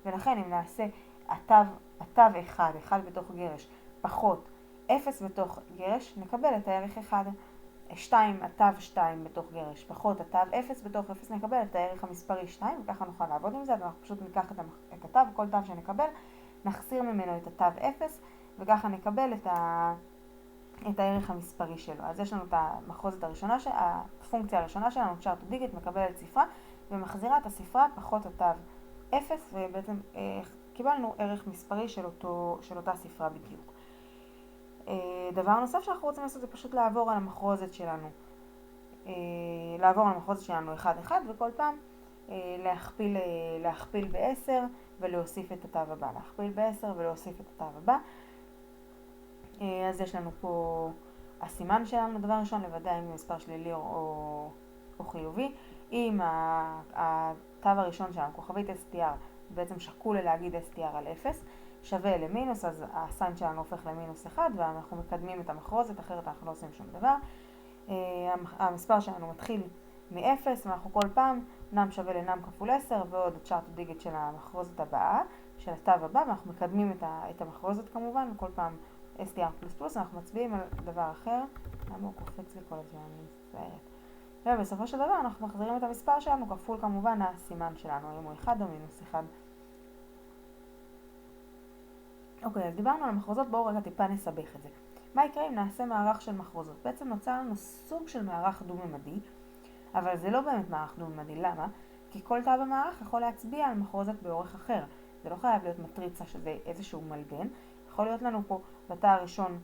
ולכן אם נעשה התו 1, 1 בתוך גרש, פחות 0 בתוך גרש, נקבל את הערך 1. 2, התו 2 בתוך גרש, פחות התו 0 בתוך 0, נקבל את הערך המספרי 2, וככה נוכל לעבוד עם זה. אז אנחנו פשוט ניקח את התו, כל תו שנקבל, נחסיר ממנו את התו 0, וככה נקבל את הערך המספרי שלו. אז יש לנו את המחרוזת הראשונה, הפונקציה הראשונה שלנו, chart to digit, מקבלת ספרה, ומחזירה את הספרה פחות התו 0, ובעצם קיבלנו ערך מספרי של אותה ספרה בדיוק. דבר נוסף שאנחנו רוצים לעשות זה פשוט לעבור על המחרוזת שלנו. אחד אחד, וכל פעם להכפיל ב10 ולהוסיף את התו הבא. להכפיל ב10 ולהוסיף את התו הבא. אז יש לנו פה הסימן שלנו. דבר ראשון, לוודא אם מספר שלילי או חיובי. אם התו הראשון שלנו, כוכבית STR, בעצם שקול להגיד STR על 0, שווה למינוס, אז הסיין שלנו הופך למינוס 1, ואנחנו מקדמים את המחרוזת, אחרת אנחנו לא עושים שום דבר. המספר שלנו מתחיל מ-0, ואנחנו כל פעם נם שווה לנם כפול 10, ועוד את chart to digit של המחרוזת הבאה, של התו הבא, ואנחנו מקדמים את המחרוזת כמובן, וכל פעם STR++, אנחנו מצביעים על דבר אחר. למה הוא קופץ לי כל הזמן? אני מצטערת. ובסופו של דבר אנחנו מחזירים את המספר שלנו כפול כמובן הסימן שלנו, אם הוא 1 או מינוס 1. אוקיי, אז דיברנו על המחרוזות, בואו רגע טיפה נסבך את זה. מה יקרה אם נעשה מערך של מחרוזות? בעצם נוצר לנו סוג של מערך דו-ממדי, אבל זה לא באמת מערך דו-ממדי. למה? כי כל תא במערך יכול להצביע על מחרוזת באורך אחר. זה לא חייב להיות מטריצה שזה איזשהו מלבן. יכול להיות לנו פה בתא הראשון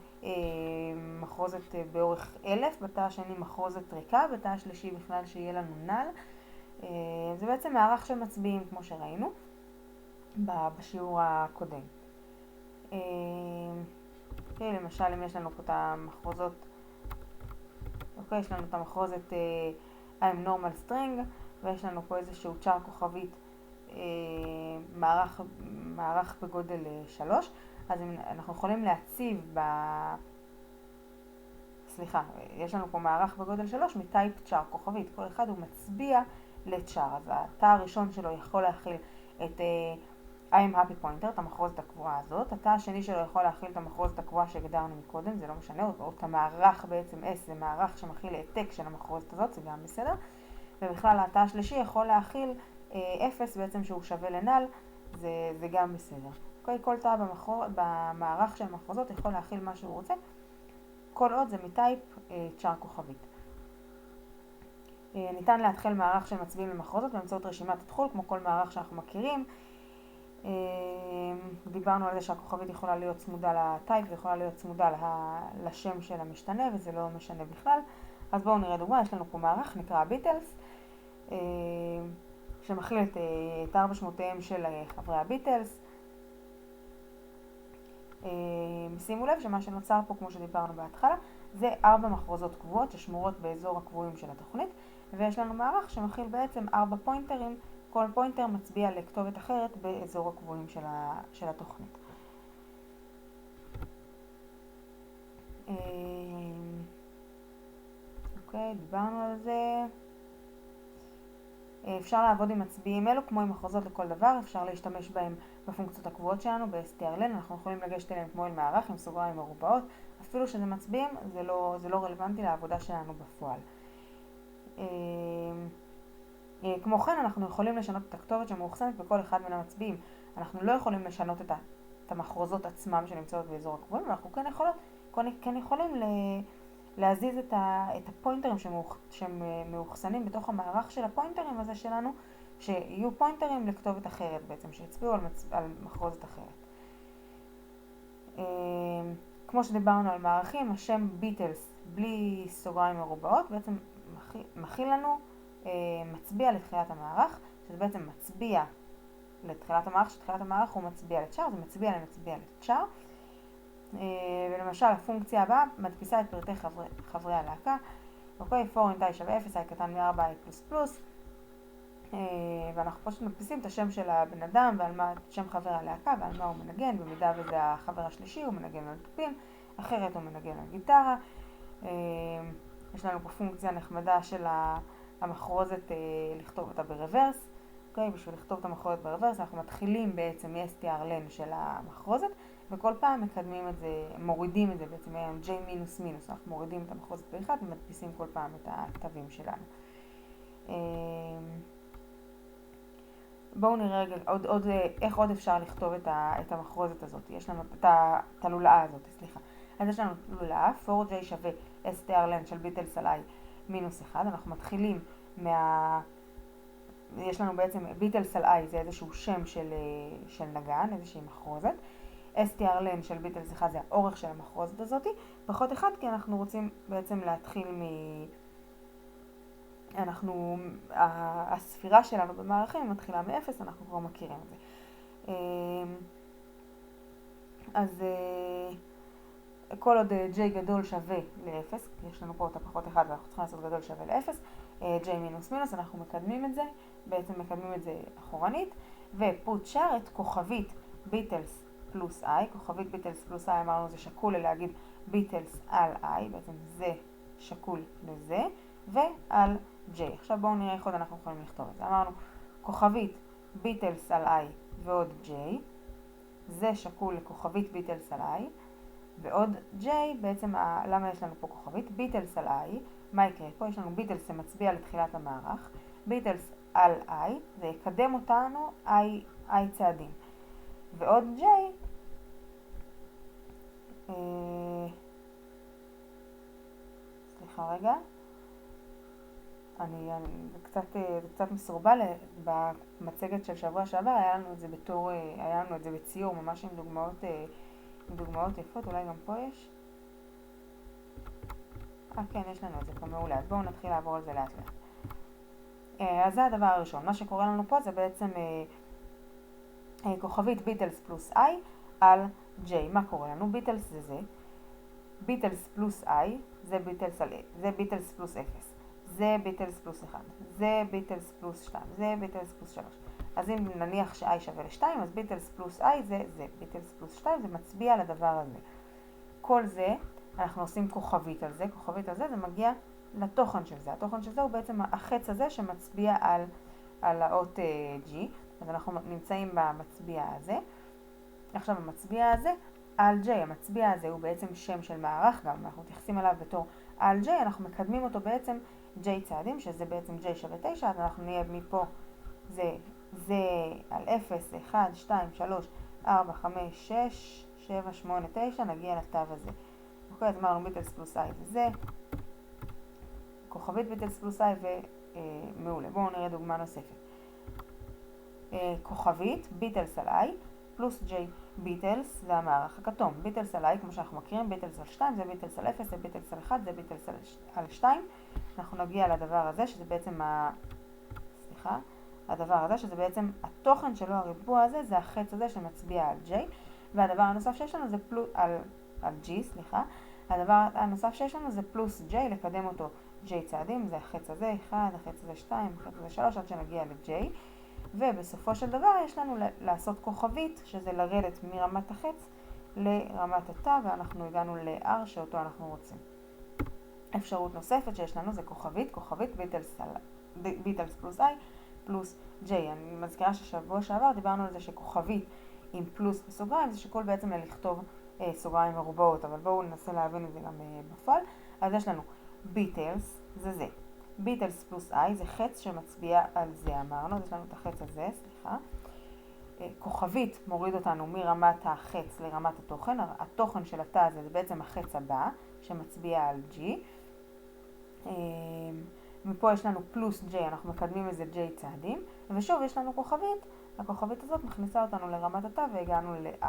מחרוזת באורך 1000, בתא השני מחרוזת ריקה, בתא השלישי בכלל שיהיה לנו נל. זה בעצם מערך של מצביעים כמו שראינו בשיעור הקודם. אוקיי, למשל אם יש לנו פה את המחרוזות, אוקיי, יש לנו את המחרוזת I'm normal string, ויש לנו פה איזשהו צ'אר כוכבית מערך בגודל 3, אז אנחנו יכולים להציב יש לנו פה מערך בגודל 3 מטייפ צ'אר כוכבית, כל אחד הוא מצביע לצ'אר, אז התא הראשון שלו יכול להכיל את I'm happy pointer, את המחרוזת הקבועה הזאת, התא השני שלו יכול להכיל את המחרוזת הקבועה שהגדרנו מקודם, זה לא משנה, או את המערך בעצם S, זה מערך שמכיל העתק של המחרוזת הזאת, זה גם בסדר, ובכלל התא השלישי יכול להכיל 0 בעצם שהוא שווה לנל, זה גם בסדר. אוקיי, כל תא במערך של המחרוזות יכול להכיל מה שהוא רוצה, כל עוד זה מטייפ צ'אר כוכבית. ניתן להתחיל מערך של מצביעים למחרוזות באמצעות רשימת התחול, כמו כל מערך שאנחנו מכירים. דיברנו על זה שהכוכבית יכולה להיות צמודה לטייפ ויכולה להיות צמודה לשם של המשתנה, וזה לא משנה בכלל. אז בואו נראה דוגמה, יש לנו פה מערך, נקרא ביטלס, שמכיל את 4 שמותיהם של חברי הביטלס. שימו לב שמה שנוצר פה, כמו שדיברנו בהתחלה, זה 4 מחרוזות קבועות ששמורות באזור הקבועים של התוכנית, ויש לנו מערך שמכיל בעצם 4 פוינטרים, כל פוינטר מצביע לכתובת אחרת באזור הקבועים של התוכנית. אוקיי, דיברנו על זה. אפשר לעבוד עם מצביעים אלו כמו עם מחרוזות לכל דבר, אפשר להשתמש בהם בפונקציות הקבועות שלנו ב-strlen, אנחנו יכולים לגשת אליהם כמו אל מערך עם סוגריים מרובעות, אפילו שזה מצביעים, זה לא רלוונטי לעבודה שלנו בפועל. כמו כן, אנחנו יכולים לשנות את הכתובת שמאוחסנת בכל אחד מן המצביעים. אנחנו לא יכולים לשנות את המחרוזות עצמם שנמצאות באזור הקבועים, ואנחנו כן יכולים להזיז את הפוינטרים שמאוחסנים בתוך המערך של הפוינטרים הזה שלנו, שיהיו פוינטרים לכתובת אחרת בעצם, שיצביעו על מחרוזת אחרת. כמו שדיברנו על מערכים, השם ביטלס בלי סוגריים מרובעות בעצם מכיל לנו מצביע לתחילת המערך, שזה בעצם מצביע לתחילת המערך, שתחילת המערך הוא מצביע לצ'אר, זה מצביע לצ'אר. ולמשל הפונקציה הבאה מדפיסה את פרטי חברי הלהקה, אוקיי, for in i שווה 0, i קטן מ-4, i++, ואנחנו פשוט מדפיסים את השם של הבן אדם ועל מה שם חבר הלהקה ועל מה הוא מנגן, במידה וזה החבר השלישי הוא מנגן על תופים, אחרת הוא מנגן על גיטרה. יש לנו פה פונקציה נחמדה של המחרוזת לכתוב אותה ברוורס, אוקיי, בשביל לכתוב את המחרוזת ברוורס אנחנו מתחילים בעצם מ-strlen של המחרוזת, וכל פעם מקדמים את זה, מורידים את זה בעצם J מינוס מינוס, אנחנו מורידים את המחרוזת באחד ומדפיסים כל פעם את הכתבים שלנו. בואו נראה רגע איך עוד אפשר לכתוב את המחרוזת הזאת. יש לנו את הלולאה הזאת, סליחה. אז יש לנו לולאה, for j שווה strlen של ביטלס על i מינוס 1. אנחנו מתחילים יש לנו בעצם ביטלס על i זה איזשהו שם של נגן, איזושהי מחרוזת. strlen של ביטלס 1 זה האורך של המחרוזת הזאת, פחות 1 כי אנחנו רוצים בעצם להתחיל הספירה שלנו במערכים מתחילה מ-0, אנחנו כבר מכירים את זה. אז כל עוד j גדול שווה ל-0, יש לנו פה את הפחות 1 ואנחנו צריכים לעשות גדול שווה ל-0, j מינוס מינוס, אנחנו מקדמים את זה, בעצם מקדמים את זה אחורנית, ופוט שר את כוכבית ביטלס פלוס i, כוכבית ביטלס פלוס i אמרנו זה שקול להגיד ביטלס על i, בעצם זה שקול לזה, ועל j. עכשיו בואו נראה איך עוד אנחנו יכולים לכתוב את זה. אמרנו כוכבית ביטלס על i ועוד j, זה שקול לכוכבית ביטלס על i, ועוד j, בעצם למה יש לנו פה כוכבית? ביטלס על i, מה יקרה? פה יש לנו ביטלס שמצביע לתחילת המערך, ביטלס על i, זה יקדם אותנו i צעדים, ועוד j, סליחה רגע, זה קצת מסורבל, במצגת של שבוע שעבר היה לנו את זה בציור ממש עם דוגמאות יפות, אולי גם פה יש? כן, יש לנו את זה פה מעולה, אז בואו נתחיל לעבור על זה לאט לאט. אז זה הדבר הראשון, מה שקורה לנו פה זה בעצם כוכבית ביטלס פלוס i על j. מה קורה לנו? ביטלס זה ביטלס פלוס i, זה ביטלס פלוס 0, זה ביטלס פלוס 1, זה ביטלס פלוס 2, זה ביטלס פלוס 3. אז אם נניח ש-i שווה ל-2, אז ביטלס פלוס i זה ביטלס פלוס 2, זה מצביע על הדבר הזה. כל זה, אנחנו עושים כוכבית על זה, זה מגיע לתוכן של זה. התוכן של זה הוא בעצם החץ הזה שמצביע על האות G, אז אנחנו נמצאים במצביע הזה. עכשיו המצביע הזה, על J, המצביע הזה הוא בעצם שם של מערך, גם אנחנו מתייחסים אליו בתור על J, אנחנו מקדמים אותו בעצם J צעדים, שזה בעצם J שווה 9, אז אנחנו נהיה מפה, זה על 0, 1, 2, 3, 4, 5, 6, 7, 8, 9, נגיע לתו הזה. אוקיי, אז אמרנו ביטלס פלוס i וזה, כוכבית ביטלס פלוס i ומעולה. בואו נראה דוגמה נוספת. כוכבית ביטלס על i פלוס j. ביטלס זה המערך הכתום. ביטלס על i, כמו שאנחנו מכירים, ביטלס על 2 זה ביטלס על 0, זה ביטלס על 1, זה ביטלס על 2. אנחנו נגיע לדבר הזה, שזה בעצם הדבר הזה, שזה בעצם התוכן שלו, הריבוע הזה, זה החץ הזה שמצביע על j. והדבר הנוסף שיש לנו זה על g, הדבר הנוסף שיש לנו זה פלוס j, לקדם אותו j צעדים, זה החץ הזה 1, החץ הזה 2, החץ הזה 3, עד שנגיע ל-j. ובסופו של דבר יש לנו לעשות כוכבית, שזה לרדת מרמת החץ לרמת התו, ואנחנו הגענו ל-R שאותו אנחנו רוצים. אפשרות נוספת שיש לנו זה כוכבית ביטלס פלוס i פלוס j. אני מזכירה ששבוע שעבר דיברנו על זה שכוכבית עם פלוס בסוגריים, זה שכל בעצם לכתוב סוגריים מרובעות, אבל בואו ננסה להבין את זה גם בפועל. אז יש לנו ביטלס, זה. ביטלס פלוס i זה חץ שמצביע על זה, אמרנו, יש לנו את החץ הזה, כוכבית מוריד אותנו מרמת החץ לרמת התוכן, התוכן של התא הזה זה בעצם החץ הבא שמצביע על g. מפה יש לנו פלוס j, אנחנו מקדמים איזה j צעדים, ושוב יש לנו כוכבית, הכוכבית הזאת מכניסה אותנו לרמת התא והגענו ל-R.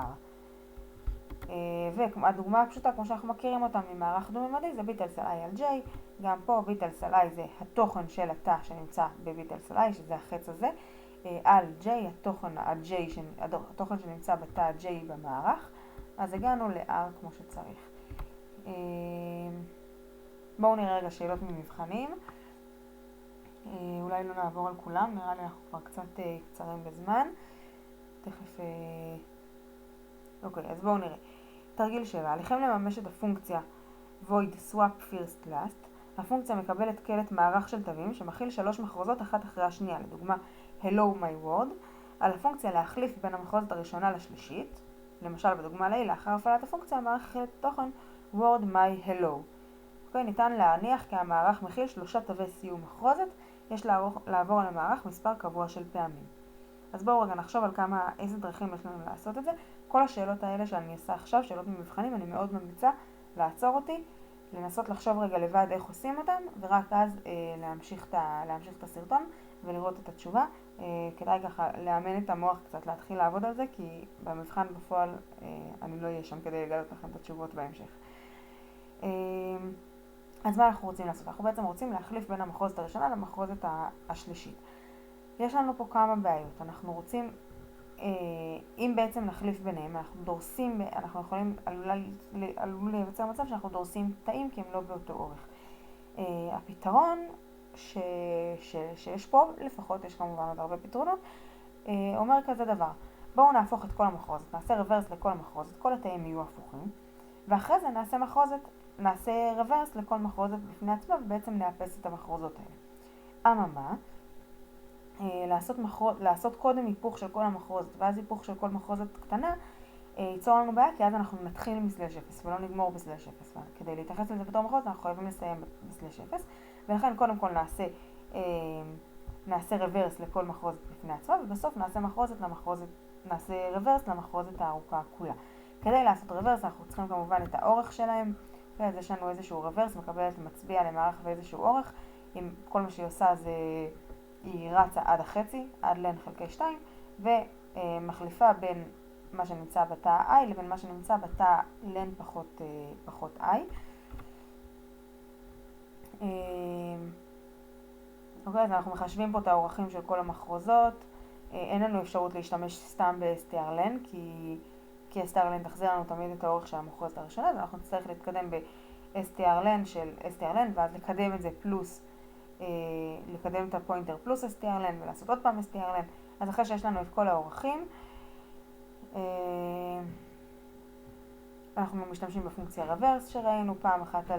והדוגמה הפשוטה, כמו שאנחנו מכירים אותה ממערך דו-ממדי, זה ביטלס על i על j. גם פה ביטלס על i זה התוכן של התא שנמצא בביטלס על i, שזה החץ הזה, על j, התוכן שנמצא בתא j במערך. אז הגענו ל-R כמו שצריך. בואו נראה רגע שאלות ממבחנים. אולי לא נעבור על כולם, נראה לי אנחנו כבר קצת קצרים בזמן. תכף... אוקיי, אז בואו נראה. תרגיל 7. עליכם לממש את הפונקציה void swap first last. הפונקציה מקבלת קלט מערך של תווים שמכיל 3 מחרוזות אחת אחרי השנייה, לדוגמה hello my world. על הפונקציה להחליף בין המחרוזת הראשונה לשלישית, למשל בדוגמה לעיל, לאחר הפעלת הפונקציה המערך מכיל את תוכן word my hello. אוקיי, ניתן להניח כי המערך מכיל 3 תווי סיום מחרוזת, יש לעבור על המערך מספר קבוע של פעמים. אז בואו רגע נחשוב על איזה דרכים יש לנו לעשות את זה. כל השאלות האלה שאני אעשה עכשיו, שאלות ממבחנים, אני מאוד ממליצה לעצור אותי, לנסות לחשוב רגע לבד איך עושים אותם, ורק אז להמשיך את הסרטון ולראות את התשובה. כדאי ככה לאמן את המוח קצת, להתחיל לעבוד על זה, כי במבחן בפועל אני לא אהיה שם כדי לגלות לכם את התשובות בהמשך. אז מה אנחנו רוצים לעשות? אנחנו בעצם רוצים להחליף בין המחרוזת הראשונה למחרוזת השלישית. יש לנו פה כמה בעיות. אנחנו רוצים, אם בעצם נחליף ביניהם, אנחנו עלול להיווצר מצב שאנחנו דורסים תאים כי הם לא באותו אורך. הפתרון שיש פה, לפחות יש כמובן עוד הרבה פתרונות, אומר כזה דבר. בואו נהפוך את כל המחרוזת, נעשה רוורס לכל המחרוזת, כל התאים יהיו הפוכים, ואחרי זה נעשה רוורס לכל מחרוזת בפני עצמה, ובעצם נאפס את המחרוזות האלה. אממה, לעשות קודם היפוך של כל המחרוזת, ואז היפוך של כל מחרוזת קטנה, ייצור לנו בעיה, כי אז אנחנו נתחיל מסלש 0 ולא נגמור בסלש 0. כדי להתייחס לזה בתור מחרוזת, אנחנו חייבים לסיים בסלש 0, ולכן קודם כל נעשה רוורס לכל מחרוזת בפני עצמה, ובסוף נעשה רוורס למחרוזת הארוכה כולה. כדי לעשות רוורס אנחנו צריכים כמובן את האורך שלהם, אז יש לנו איזשהו רוורס, מקבלת מצביע למערך ואיזשהו אורך, אם כל מה שהיא עושה זה היא רצה עד החצי, עד לן חלקי 2, ומחליפה בין מה שנמצא בתא i לבין מה שנמצא בתא לן פחות i. אוקיי, אז אנחנו מחשבים פה את האורכים של כל המחרוזות. אין לנו אפשרות להשתמש סתם ב-strlen, כי strlen תחזיר לנו תמיד את האורך של המחרוזת הראשונה, אז אנחנו נצטרך להתקדם ב-strlen של strlen, ואז לקדם את זה לקדם את הפוינטר פלוס strlen, ולעשות עוד פעם strlen, אז אחרי שיש לנו את כל האורכים, אנחנו משתמשים בפונקציה רוורס שראינו פעם אחת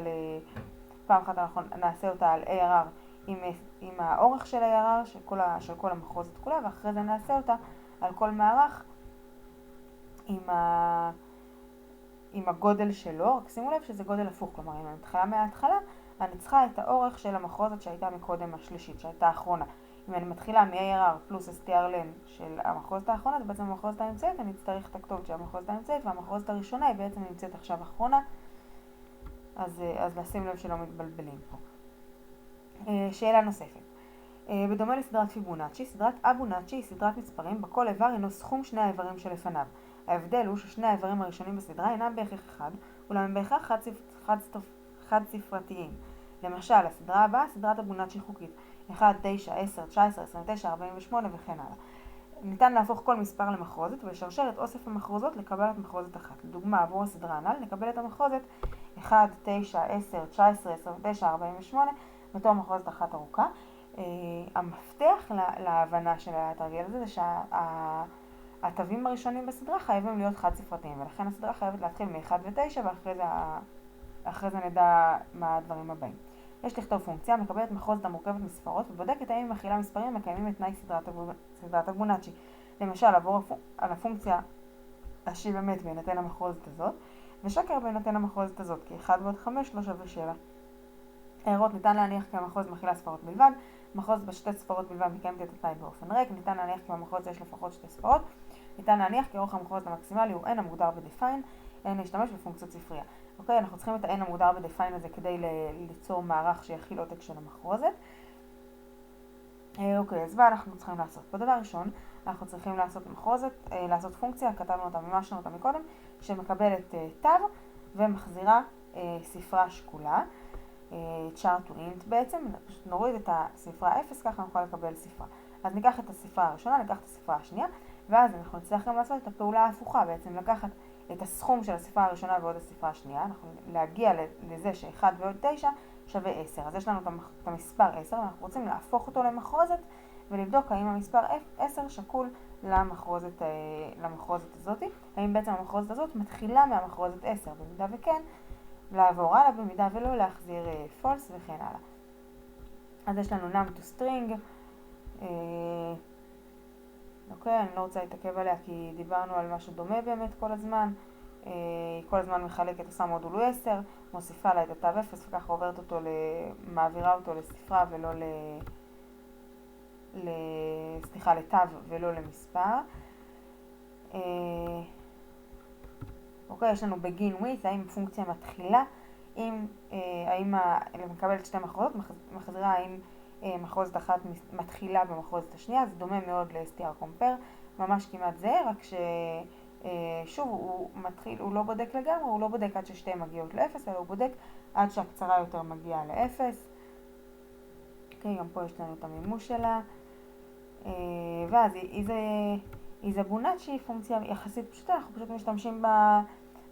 אנחנו נעשה אותה על ARR עם האורך של ARR של כל המחוזת כולה, ואחרי זה נעשה אותה על כל מערך עם הגודל שלו. רק שימו לב שזה גודל הפוך, כלומר אם אני מתחילה מההתחלה, אני צריכה את האורך של המחוזת שהייתה מקודם השלישית, שהייתה האחרונה. אם אני מתחילה מ-ARR פלוס STRLN של המחוזת האחרונה, זה בעצם המחוזת האמצעית, אני אצטרך את הכתובת של המחוזת האמצעית, והמחוזת הראשונה היא בעצם נמצאת עכשיו אחרונה, אז לשים לב שלא מתבלבלים פה. שאלה נוספת. בדומה לסדרת פיבונאצ'י, סדרת אבונאצ'י היא סדרת מספרים בכל איבר הינו סכום שני האיברים שלפניו. ההבדל הוא ששני האיברים הראשונים בסדרה אינם בהכרח אחד, אולם הם בהכרח חד ספרתיים. למשל, הסדרה הבאה, סדרת אבונאצ'י חוקית, 1, 9, 10, 19, 29, 48 וכן הלאה. ניתן להפוך כל מספר למחרוזת ולשרשר את אוסף המחרוזות לקבלת מחרוזת אחת. לדוגמה, עבור הסדרה הנ"ל נקבל את המחרוזת 1, 9, 10, 19, 29, 48 בתור מחרוזת אחת ארוכה. המפתח להבנה של התרגיל הזה זה שהתווים הראשונים בסדרה חייבים להיות חד ספרתיים, ולכן הסדרה חייבת להתחיל מ-1 ו-9 ואחרי זה נדע מה הדברים הבאים. יש לכתוב פונקציה, מקבלת מחרוזת המורכבת מספרות ובודקת האם היא מכילה מספרים מקיימים את תנאי סדרת אבונאצ'י. למשל, עבור על הפונקציה השיב אמת בהינתן המחרוזת הזאת, ושקר בהינתן המחרוזת הזאת, כי 1 ועוד 5 לא שווה 7. הערות: ניתן להניח כי המחרוזת מכילה ספרות בלבד, מחרוזת בשתי ספרות בלבד מקיימת את התנאי באופן ריק. ניתן להניח כי במחרוזת יש לפחות שתי ספרות. ניתן להניח כי אורך המחרוזת המקסימלי הוא n המוגדר ב-define. להשתמש בפונקציות ספרייה. אוקיי, אנחנו צריכים את ה-n המוגדר ב-define הזה כדי ליצור מערך שיכיל עותק של המחרוזת. אוקיי, אז מה אנחנו צריכים לעשות? בדבר ראשון, אנחנו צריכים לעשות פונקציה, כתבנו אותה, מימשנו אותה מקודם, שמקבלת תו ומחזירה ספרה שקולה. char to int בעצם, נוריד את הספרה 0, ככה נוכל לקבל ספרה. אז ניקח את הספרה הראשונה, ניקח את הספרה השנייה, ואז אנחנו נצטרך גם לעשות את הפעולה ההפוכה, בעצם לקחת את הסכום של הספרה הראשונה ועוד הספרה השנייה, אנחנו להגיע לזה ש1 ועוד 9 שווה 10. אז יש לנו את המספר 10, ואנחנו רוצים להפוך אותו למחרוזת, ולבדוק האם המספר 10 שקול למחרוזת הזאת, האם בעצם המחרוזת הזאת מתחילה מהמחרוזת 10, במידה וכן, לעבור הלאה, במידה ולא להחזיר false וכן הלאה. אז יש לנו num to string, אוקיי, אני לא רוצה להתעכב עליה כי דיברנו על משהו דומה באמת כל הזמן. כל הזמן מחלקת, עושה מודול 10, מוסיפה לה את התו 0 וככה עוברת אותו, מעבירה אותו לספרה ולא לתו ולא למספר. אוקיי, יש לנו begin with, האם פונקציה מתחילה, האם מקבלת שתי מחרוזות, מחזירה האם מחרוזת אחת מתחילה במחרוזת השנייה. זה דומה מאוד ל-str compare, ממש כמעט זה, רק ששוב הוא לא בודק לגמרי, הוא לא בודק עד ששתיהן מגיעות ל-0, אלא הוא בודק עד שהקצרה יותר מגיעה ל-0. אוקיי, גם פה יש לנו את המימוש שלה. ואז איזה בונת שהיא פונקציה יחסית פשוטה, אנחנו פשוט משתמשים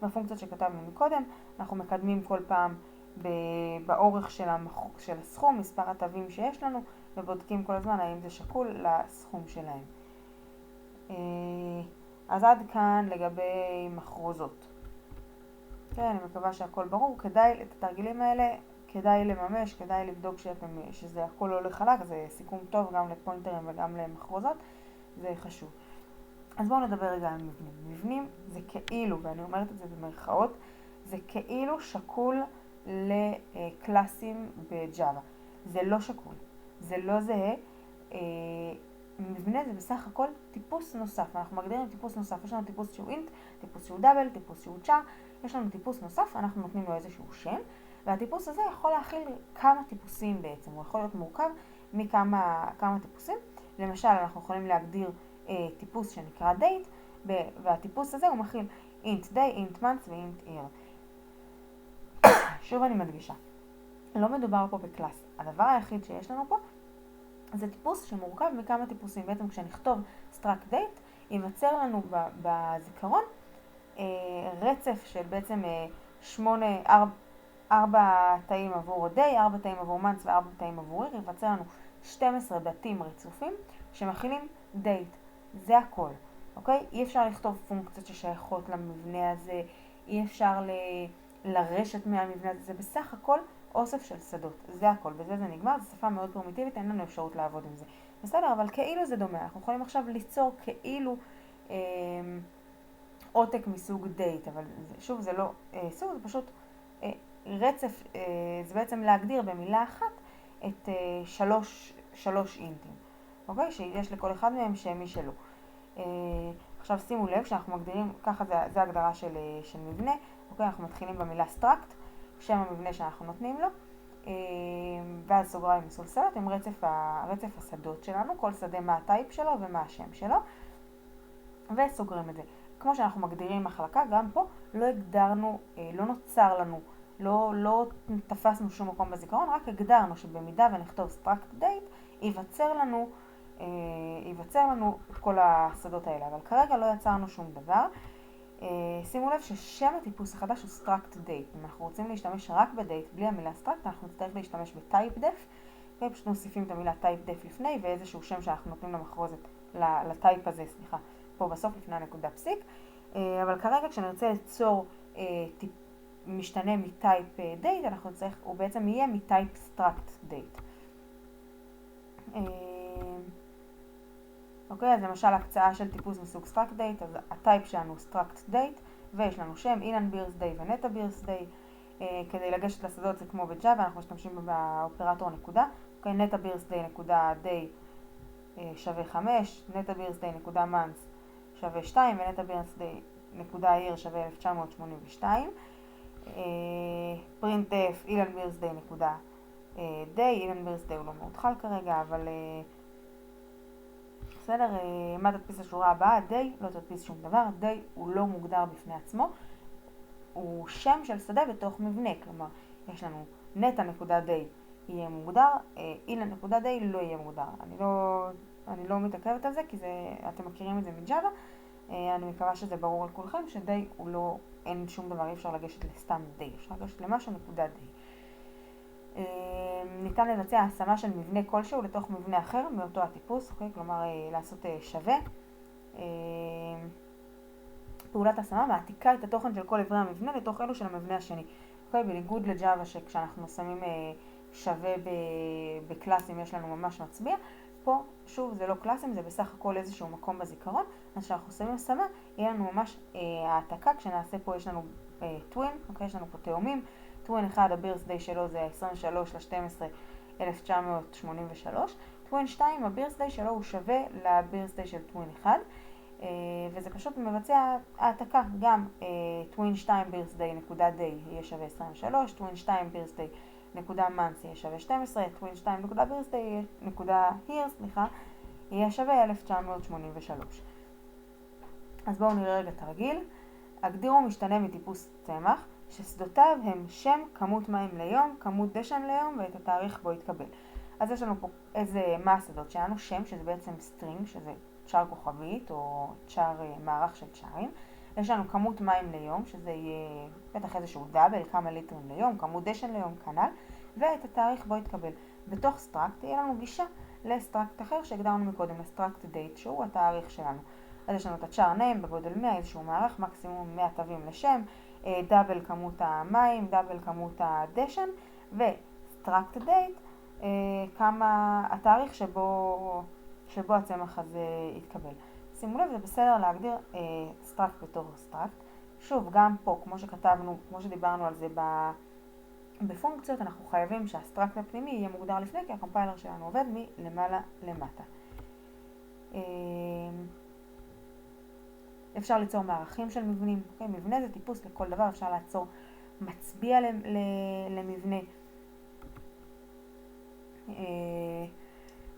בפונקציות שכתבנו מקודם, אנחנו מקדמים כל פעם באורך של הסכום, מספר התווים שיש לנו, ובודקים כל הזמן האם זה שקול לסכום שלהם. אז עד כאן לגבי מחרוזות. כן, אני מקווה שהכל ברור. כדאי, את התרגילים האלה כדאי לממש, כדאי לבדוק שזה הכל לא לחלק, זה סיכום טוב גם לפוינטרים וגם למחרוזות, זה חשוב. אז בואו נדבר רגע על מבנים. מבנים זה כאילו, ואני אומרת את זה במרכאות, זה כאילו שקול לקלאסים בג'אווה. זה לא שקול, זה לא זהה. מבנה זה בסך הכל טיפוס נוסף, אנחנו מגדירים טיפוס נוסף. יש לנו טיפוס שהוא int, טיפוס שהוא דאבל, טיפוס שהוא char, יש לנו טיפוס נוסף, אנחנו נותנים לו איזשהו שם, והטיפוס הזה יכול להכיל כמה טיפוסים בעצם, הוא יכול להיות מורכב מכמה טיפוסים. למשל, אנחנו יכולים להגדיר טיפוס שנקרא date, והטיפוס הזה הוא מכיל int day, int month ו-int year. שוב אני מדגישה, לא מדובר פה בקלאס. הדבר היחיד שיש לנו פה זה טיפוס שמורכב מכמה טיפוסים. בעצם כשנכתוב struct date, ייווצר לנו בזיכרון רצף של בעצם 4 תאים עבור day, 4 תאים עבור month ו4 תאים עבור year. ייווצר לנו 12 בתים רצופים שמכילים date, זה הכל, אוקיי? אי אפשר לכתוב פונקציות ששייכות למבנה הזה, אי אפשר לרשת מהמבנה הזה, זה בסך הכל אוסף של שדות, זה הכל, בזה זה נגמר, זו שפה מאוד פרימיטיבית, אין לנו אפשרות לעבוד עם זה. בסדר, אבל כאילו זה דומה, אנחנו יכולים עכשיו ליצור כאילו עותק מסוג date, אבל שוב זה לא סוג, זה פשוט רצף, זה בעצם להגדיר במילה אחת את שלוש אינטים, אוקיי? שיש לכל אחד מהם שם משלו. עכשיו שימו לב שאנחנו מגדירים, ככה זה הגדרה של מבנה, אוקיי? אנחנו מתחילים במילה struct, שם המבנה שאנחנו נותנים לו, ואז סוגריים מסולסלת עם רצף השדות שלנו, כל שדה מה הטייפ שלו ומה השם שלו, וסוגרים את זה. כמו שאנחנו מגדירים מחלקה, גם פה לא הגדרנו, לא נוצר לנו, לא תפסנו שום מקום בזיכרון, רק הגדרנו שבמידה ונכתוב struct date, ייווצר לנו את כל השדות האלה, אבל כרגע לא יצרנו שום דבר. שימו לב ששם הטיפוס החדש הוא struct date. אם אנחנו רוצים להשתמש רק ב-date בלי המילה struct, אנחנו נצטרך להשתמש ב-type def, פשוט נוסיפים את המילה type def לפני ואיזשהו שם שאנחנו נותנים למחרוזת, לטייפ הזה, סליחה, פה בסוף לפני הנקודה פסיק. אבל כרגע כשנרצה ליצור משתנה מטייפ date, אנחנו נצטרך, הוא בעצם יהיה מטייפ struct date. אוקיי, אז למשל הקצאה של טיפוס מסוג struct date, אז הטייפ שלנו struct date, ויש לנו שם אילן בירסדיי ונטע בירסדיי. כדי לגשת לשדות זה כמו בג'אווה, אנחנו משתמשים באופרטור נקודה. אוקיי, נטע בירסדיי נקודה day שווה 5, נטע בירסדיי נקודה months שווה 2, ונטע בירסדיי נקודה year שווה 1982. printf אילן בירסדיי נקודה day, אילן בירסדיי הוא לא מאותחל כרגע, אבל בסדר, מה תדפיס השורה הבאה? day לא תדפיס שום דבר, day הוא לא מוגדר בפני עצמו, הוא שם של שדה בתוך מבנה, כלומר יש לנו neta.day יהיה מוגדר, אילן.day לא יהיה מוגדר. אני לא מתעכבת על זה כי אתם מכירים את זה מג'אווה, אני מקווה שזה ברור לכולכם שday הוא לא, אין שום דבר, אי אפשר לגשת לסתם day, אפשר לגשת למשהו נקודה day. ניתן לבצע השמה של מבנה כלשהו לתוך מבנה אחר מאותו הטיפוס, אוקיי? כלומר לעשות שווה. פעולת השמה מעתיקה את התוכן של כל עברי המבנה לתוך אלו של המבנה השני. אוקיי? בניגוד לג'אווה שכשאנחנו שמים שווה בקלאסים יש לנו ממש מצביע, פה שוב זה לא קלאסים, זה בסך הכל איזשהו מקום בזיכרון, אז כשאנחנו שמים השמה יהיה לנו ממש העתקה, כשנעשה פה יש לנו טווין, אוקיי? יש לנו פה תאומים, טווין אחד הבירסדיי שלו זה 23/12/1983, טווין 2 הבירסדיי שלו הוא שווה לבירסדיי של טווין 1, וזה פשוט מבצע העתקה, גם טווין 2 בירסדיי נקודה דיי יהיה שווה 23, טווין 2 בירסדיי נקודה months יהיה שווה 12, טווין 2 נקודה בירסדיי נקודה year, סליחה, יהיה שווה 1983. אז בואו נראה רגע תרגיל. הגדירו משתנה מטיפוס צמח, ששדותיו הם שם, כמות מים ליום, כמות דשן ליום ואת התאריך בו יתקבל. אז יש לנו פה מה השדות שלנו, שם שזה בעצם סטרינג, שזה צ'אר כוכבית או צ'אר מערך של צ'ארים. יש לנו כמות מים ליום, שזה יהיה בטח איזשהו דאבל, כמה ליטרים ליום, כמות דשן ליום כנ"ל, ואת התאריך בו יתקבל. בתוך סטרקט תהיה לנו גישה לסטרקט אחר שהגדרנו מקודם, לסטרקט דייט, שהוא התאריך שלנו. אז יש לנו את הצ'אר ניים בגודל 100, איזשהו מערך, מקסימום 100 תווים לשם, דאבל כמות המים, דאבל כמות הדשן, וסטרקט דייט, כמה התאריך שבו הצמח הזה יתקבל. שימו לב, זה בסדר להגדיר סטרקט בתור סטרקט. שוב, גם פה, כמו שכתבנו, כמו שדיברנו על זה בפונקציות, אנחנו חייבים שהסטרקט הפנימי יהיה מוגדר לפני, כי הקומפיילר שלנו עובד מלמעלה למטה. אפשר ליצור מערכים של מבנים. אוקיי? מבנה זה טיפוס לכל דבר, אפשר ליצור מצביע למבנה.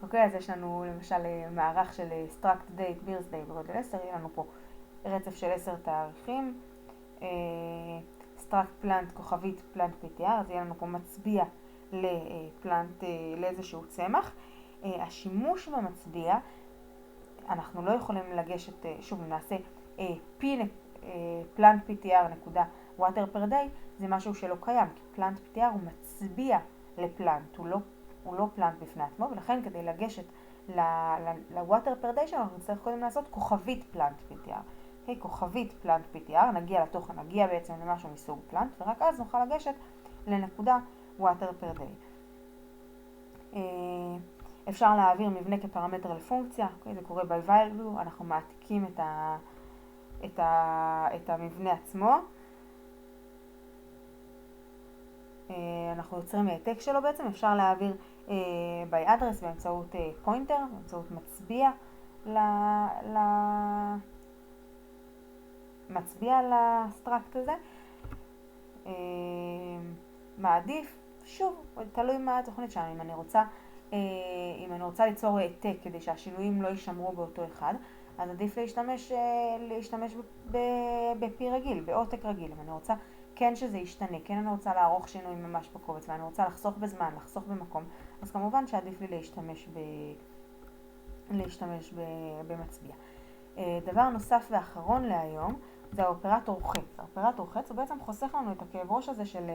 אוקיי, אז יש לנו למשל מערך של struct date birthday בגודל 10, יהיה לנו פה רצף של 10 תאריכים, struct plant כוכבית plant PTR, אז יהיה לנו פה מצביע לאיזשהו צמח. השימוש במצביע, אנחנו לא יכולים לגשת, שוב נעשה plant PTR נקודה water per day, זה משהו שלא קיים, כי plant PTR הוא מצביע לפלנט, הוא לא פלנט בפני עצמו, ולכן כדי לגשת לווטר פר דיי שלנו אנחנו נצטרך קודם לעשות כוכבית פלנט PTR. אוקיי, כוכבית פלנט PTR, נגיע לתוכן, נגיע בעצם למשהו מסוג פלנט, ורק אז נוכל לגשת לנקודה water per day. אפשר להעביר מבנה כפרמטר לפונקציה, אוקיי, זה קורה ב-value, אנחנו מעתיקים את המבנה עצמו. אנחנו יוצרים העתק שלו בעצם, אפשר להעביר by address באמצעות pointer, באמצעות מצביע לסטרקט הזה. מעדיף, שוב, תלוי מה התוכנית שם, אם אני רוצה ליצור העתק כדי שהשינויים לא יישמרו באותו אחד, אז עדיף להשתמש בפי רגיל, בעותק רגיל. אם אני רוצה כן שזה ישתנה, כן אני רוצה לערוך שינויים ממש בקובץ, ואני רוצה לחסוך בזמן, לחסוך במקום, אז כמובן שעדיף לי להשתמש במצביע. דבר נוסף ואחרון להיום, זה האופרטור חץ. האופרטור חץ הוא בעצם חוסך לנו את הכאב ראש הזה של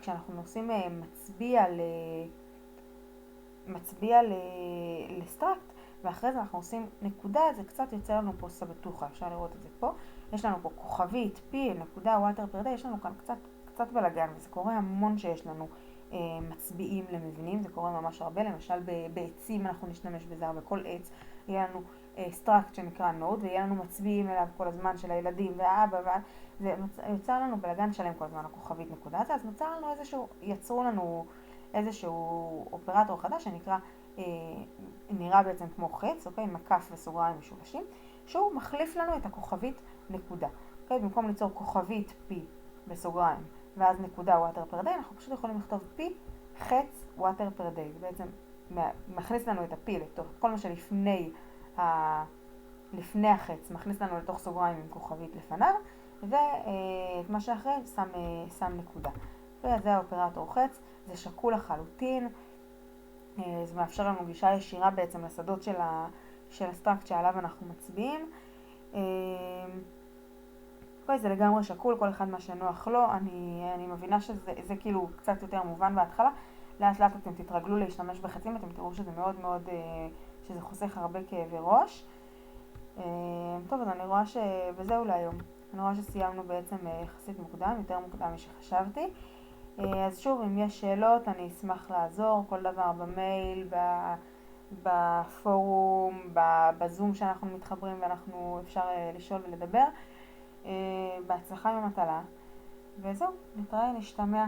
כשאנחנו עושים מצביע לסטרקט, ואחרי זה אנחנו עושים נקודה, זה קצת יוצא לנו פה סבתוכה, אפשר לראות את זה פה. יש לנו פה כוכבית, פי, נקודה, water per day, יש לנו כאן קצת בלגן, וזה קורה המון שיש לנו מצביעים למבנים, זה קורה ממש הרבה, למשל בעצים אנחנו נשתמש בזה, בכל עץ יהיה לנו סטרקט שנקרא נוד, ויהיה לנו מצביעים אליו כל הזמן של הילדים והאבא, זה יוצא לנו בלגן שלם כל הזמן, הכוכבית נקודה, אז יצרו לנו איזשהו אופרטור חדש שנקרא, נראה בעצם כמו חץ, אוקיי, מקף וסוגריים משולשים, שהוא מחליף לנו את הכוכבית נקודה. אוקיי, במקום ליצור כוכבית פי בסוגריים, ואז נקודה water per day, אנחנו פשוט יכולים לכתוב פי חץ water per day. זה בעצם מכניס לנו את הפי לתוך, כל מה שלפני החץ מכניס לנו לתוך סוגריים עם כוכבית לפניו, ואת מה שאחרי שם נקודה. וזה האופרטור חץ, זה שקול לחלוטין, זה מאפשר לנו גישה ישירה בעצם לשדות של הסטרקט שעליו אנחנו מצביעים. זה לגמרי שקול, כל אחד מה שנוח לו. אני מבינה שזה כאילו קצת יותר מובן בהתחלה. לאט לאט אתם תתרגלו להשתמש בחצים, אתם תראו שזה מאוד מאוד, שזה חוסך הרבה כאבי ראש. טוב, אז אני רואה וזהו להיום. אני רואה שסיימנו בעצם יחסית מוקדם, יותר מוקדם משחשבתי. אז שוב, אם יש שאלות, אני אשמח לעזור, כל דבר במייל, בפורום, בזום שאנחנו מתחברים ואנחנו אפשר לשאול ולדבר. בהצלחה עם המטלה, וזהו, נתראה, נשתמע.